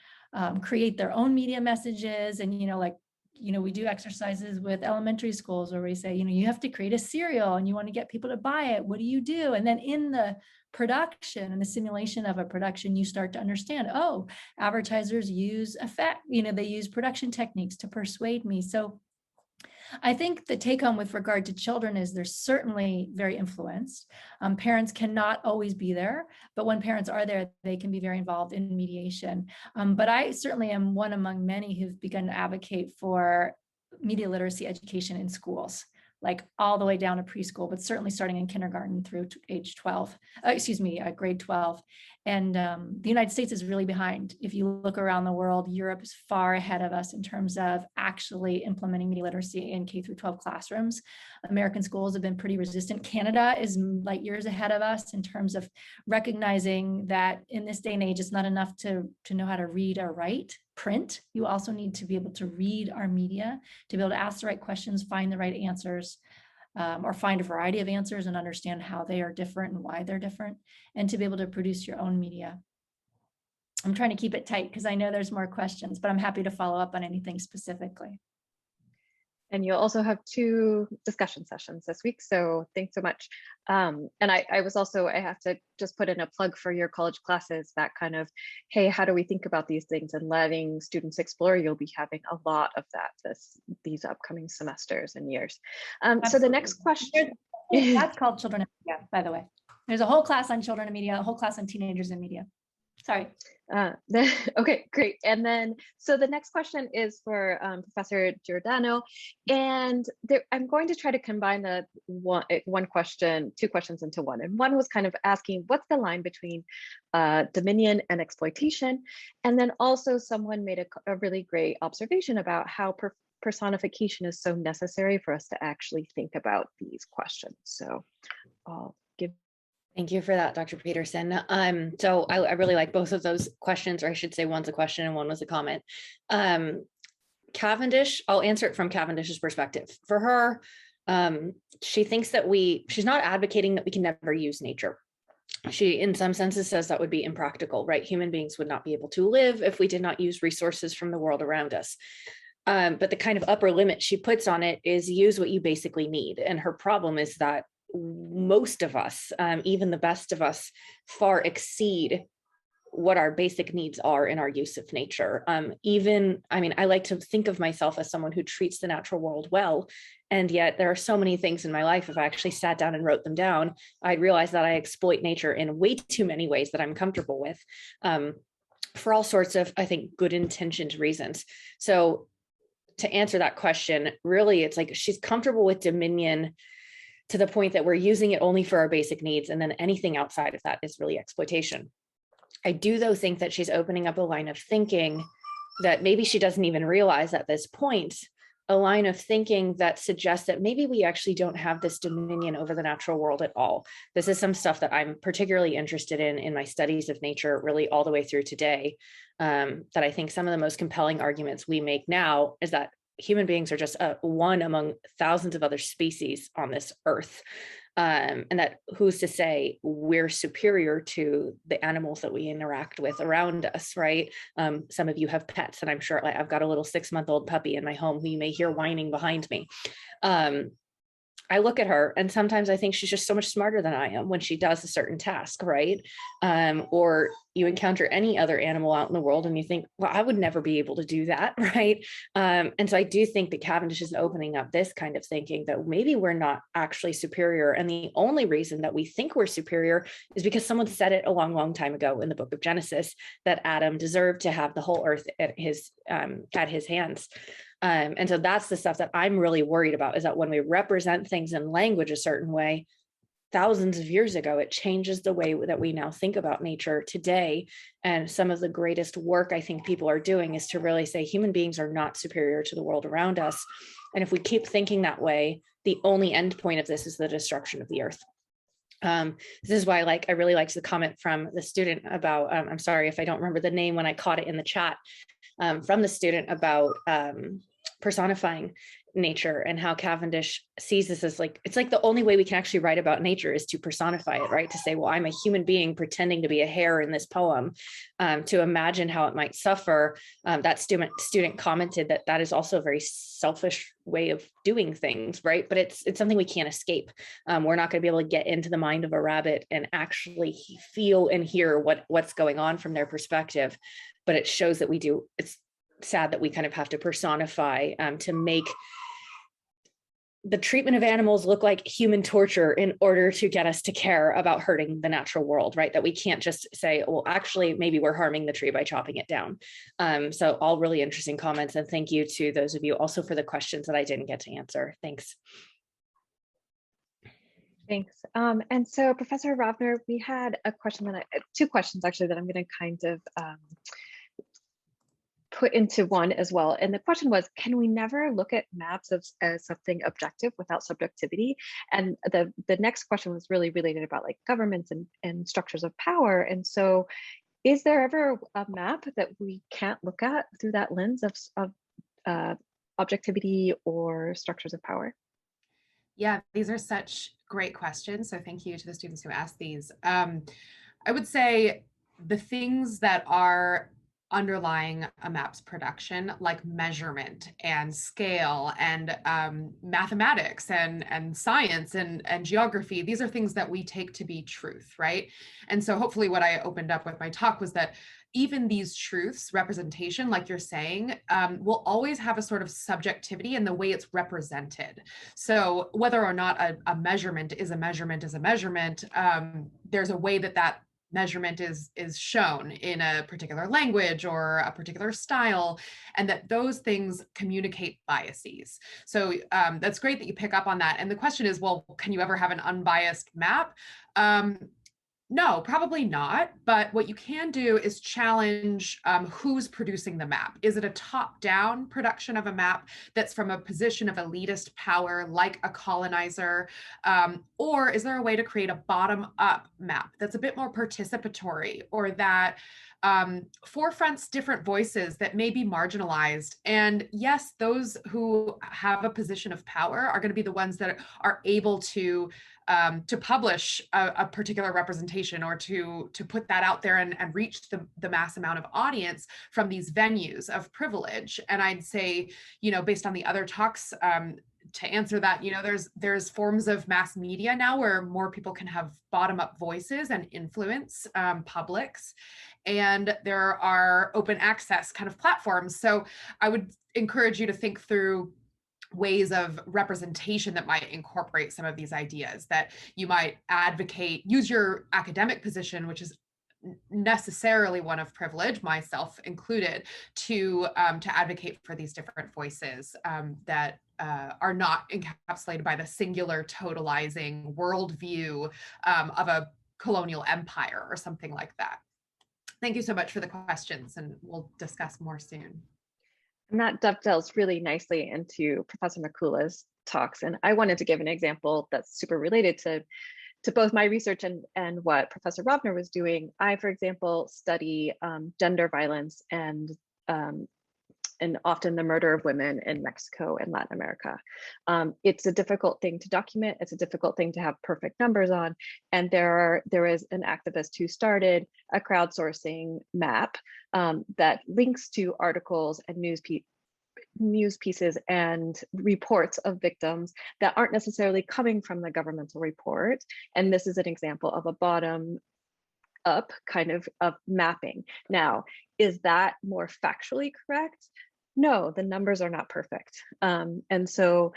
create their own media messages. And, we do exercises with elementary schools where we say, you have to create a serial and you want to get people to buy it. What do you do? And then in the production and the simulation of a production, you start to understand, oh, advertisers use effect, they use production techniques to persuade me. So I think the take home with regard to children is they're certainly very influenced. Parents cannot always be there, but when parents are there, they can be very involved in mediation. But I certainly am one among many who've begun to advocate for media literacy education in schools, like all the way down to preschool, but certainly starting in kindergarten through age 12, grade 12. And the United States is really behind. If you look around the world, Europe is far ahead of us in terms of actually implementing media literacy in K through 12 classrooms. American schools have been pretty resistant. Canada is light years ahead of us in terms of recognizing that in this day and age, it's not enough to know how to read or write, print. You also need to be able to read our media, to be able to ask the right questions, find the right answers, or find a variety of answers and understand how they are different and why they're different, and to be able to produce your own media. I'm trying to keep it tight because I know there's more questions, but I'm happy to follow up on anything specifically. And you'll also have 2 discussion sessions this week. So thanks so much. And I have to just put in a plug for your college classes, that kind of, hey, how do we think about these things and letting students explore? You'll be having a lot of that these upcoming semesters and years. So the next question. That's called Children in Media, by the way. There's a whole class on children in media, a whole class on teenagers in media. Sorry. Okay, great. And then, so the next question is for Professor Giordano, and I'm going to try to combine the two questions into one. And one was kind of asking, what's the line between dominion and exploitation? And then also someone made a really great observation about how personification is so necessary for us to actually think about these questions. So I'll give. Thank you for that, Dr. Peterson. So I really like both of those questions, or I should say one's a question and one was a comment. Cavendish, I'll answer it from Cavendish's perspective. For her, she thinks that she's not advocating that we can never use nature. She, in some senses, says that would be impractical, right? Human beings would not be able to live if we did not use resources from the world around us. But the kind of upper limit she puts on it is use what you basically need. And her problem is that most of us, even the best of us, far exceed what our basic needs are in our use of nature. I like to think of myself as someone who treats the natural world well. And yet there are so many things in my life, if I actually sat down and wrote them down, I'd realize that I exploit nature in way too many ways that I'm comfortable with, for all sorts of, I think, good intentioned reasons. So to answer that question, really, it's like she's comfortable with dominion to the point that we're using it only for our basic needs. And then anything outside of that is really exploitation. I do, though, think that she's opening up a line of thinking that maybe she doesn't even realize at this point, a line of thinking that suggests that maybe we actually don't have this dominion over the natural world at all. This is some stuff that I'm particularly interested in my studies of nature, really all the way through today, that I think some of the most compelling arguments we make now is that human beings are just one among thousands of other species on this earth. And that who's to say we're superior to the animals that we interact with around us, right? Some of you have pets, and I'm sure I've got a little 6-month-old puppy in my home who you may hear whining behind me. I look at her and sometimes I think she's just so much smarter than I am when she does a certain task, right? Or you encounter any other animal out in the world and you think, well, I would never be able to do that, right? And so I do think that Cavendish is opening up this kind of thinking that maybe we're not actually superior. And the only reason that we think we're superior is because someone said it a long, long time ago in the book of Genesis, that Adam deserved to have the whole earth at his hands. And so that's the stuff that I'm really worried about, is that when we represent things in language a certain way, thousands of years ago, it changes the way that we now think about nature today. And some of the greatest work I think people are doing is to really say human beings are not superior to the world around us. And if we keep thinking that way, the only end point of this is the destruction of the earth. This is why I really liked the comment from the student about, I'm sorry if I don't remember the name when I caught it in the chat, from the student about personifying nature, and how Cavendish sees this as it's like the only way we can actually write about nature is to personify it, right? To say, well, I'm a human being pretending to be a hare in this poem, to imagine how it might suffer. That student commented that that is also a very selfish way of doing things, right? But it's something we can't escape. We're not going to be able to get into the mind of a rabbit and actually feel and hear what's going on from their perspective. But it shows that we do. It's sad that we kind of have to personify to make the treatment of animals look like human torture in order to get us to care about hurting the natural world, right? That we can't just say, well, actually, maybe we're harming the tree by chopping it down. So all really interesting comments. And thank you to those of you also for the questions that I didn't get to answer. Thanks. Thanks. And so Professor Rovner, we had a question two questions actually that I'm going to kind of put into one as well. And the question was, can we never look at maps as something objective without subjectivity? And the next question was really related about governments and structures of power. And so is there ever a map that we can't look at through that lens of objectivity or structures of power? Yeah, these are such great questions. So thank you to the students who asked these. I would say the things that are underlying a map's production, like measurement and scale and mathematics and science and geography, these are things that we take to be truth, right? And so hopefully what I opened up with my talk was that even these truths, representation, like you're saying, will always have a sort of subjectivity in the way it's represented. So whether or not a measurement is a measurement is a measurement, there's a way that measurement is shown in a particular language or a particular style, and that those things communicate biases. So that's great that you pick up on that. And the question is, well, can you ever have an unbiased map? No, probably not. But what you can do is challenge who's producing the map. Is it a top-down production of a map that's from a position of elitist power, like a colonizer? Or is there a way to create a bottom-up map that's a bit more participatory, or that forefronts different voices that may be marginalized? And yes, those who have a position of power are going to be the ones that are able to publish a particular representation, or to put that out there and reach the mass amount of audience from these venues of privilege. And I'd say, based on the other talks, to answer that, there's forms of mass media now where more people can have bottom-up voices and influence publics. And there are open access kind of platforms. So I would encourage you to think through ways of representation that might incorporate some of these ideas, that you might advocate, use your academic position, which is necessarily one of privilege, myself included, to advocate for these different voices that are not encapsulated by the singular totalizing worldview of a colonial empire or something like that. Thank you so much for the questions, and we'll discuss more soon. And that dovetails really nicely into Professor Makula's talks. And I wanted to give an example that's super related to both my research and what Professor Rovner was doing. I, for example, study gender violence and often the murder of women in Mexico and Latin America. It's a difficult thing to document. It's a difficult thing to have perfect numbers on. And there is an activist who started a crowdsourcing map that links to articles and news pieces and reports of victims that aren't necessarily coming from the governmental report. And this is an example of a bottom up kind of mapping. Now, is that more factually correct? No, the numbers are not perfect. And so,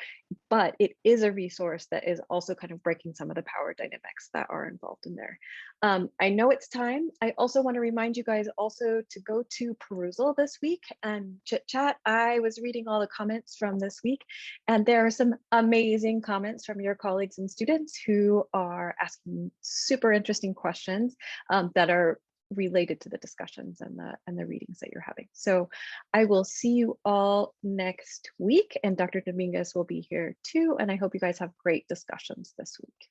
but it is a resource that is also kind of breaking some of the power dynamics that are involved in there. I know it's time. I also want to remind you guys also to go to Perusal this week and chit chat. I was reading all the comments from this week, and there are some amazing comments from your colleagues and students who are asking super interesting questions that are related to the discussions and the readings that you're having. So I will see you all next week, and Dr. Dominguez will be here too. And I hope you guys have great discussions this week.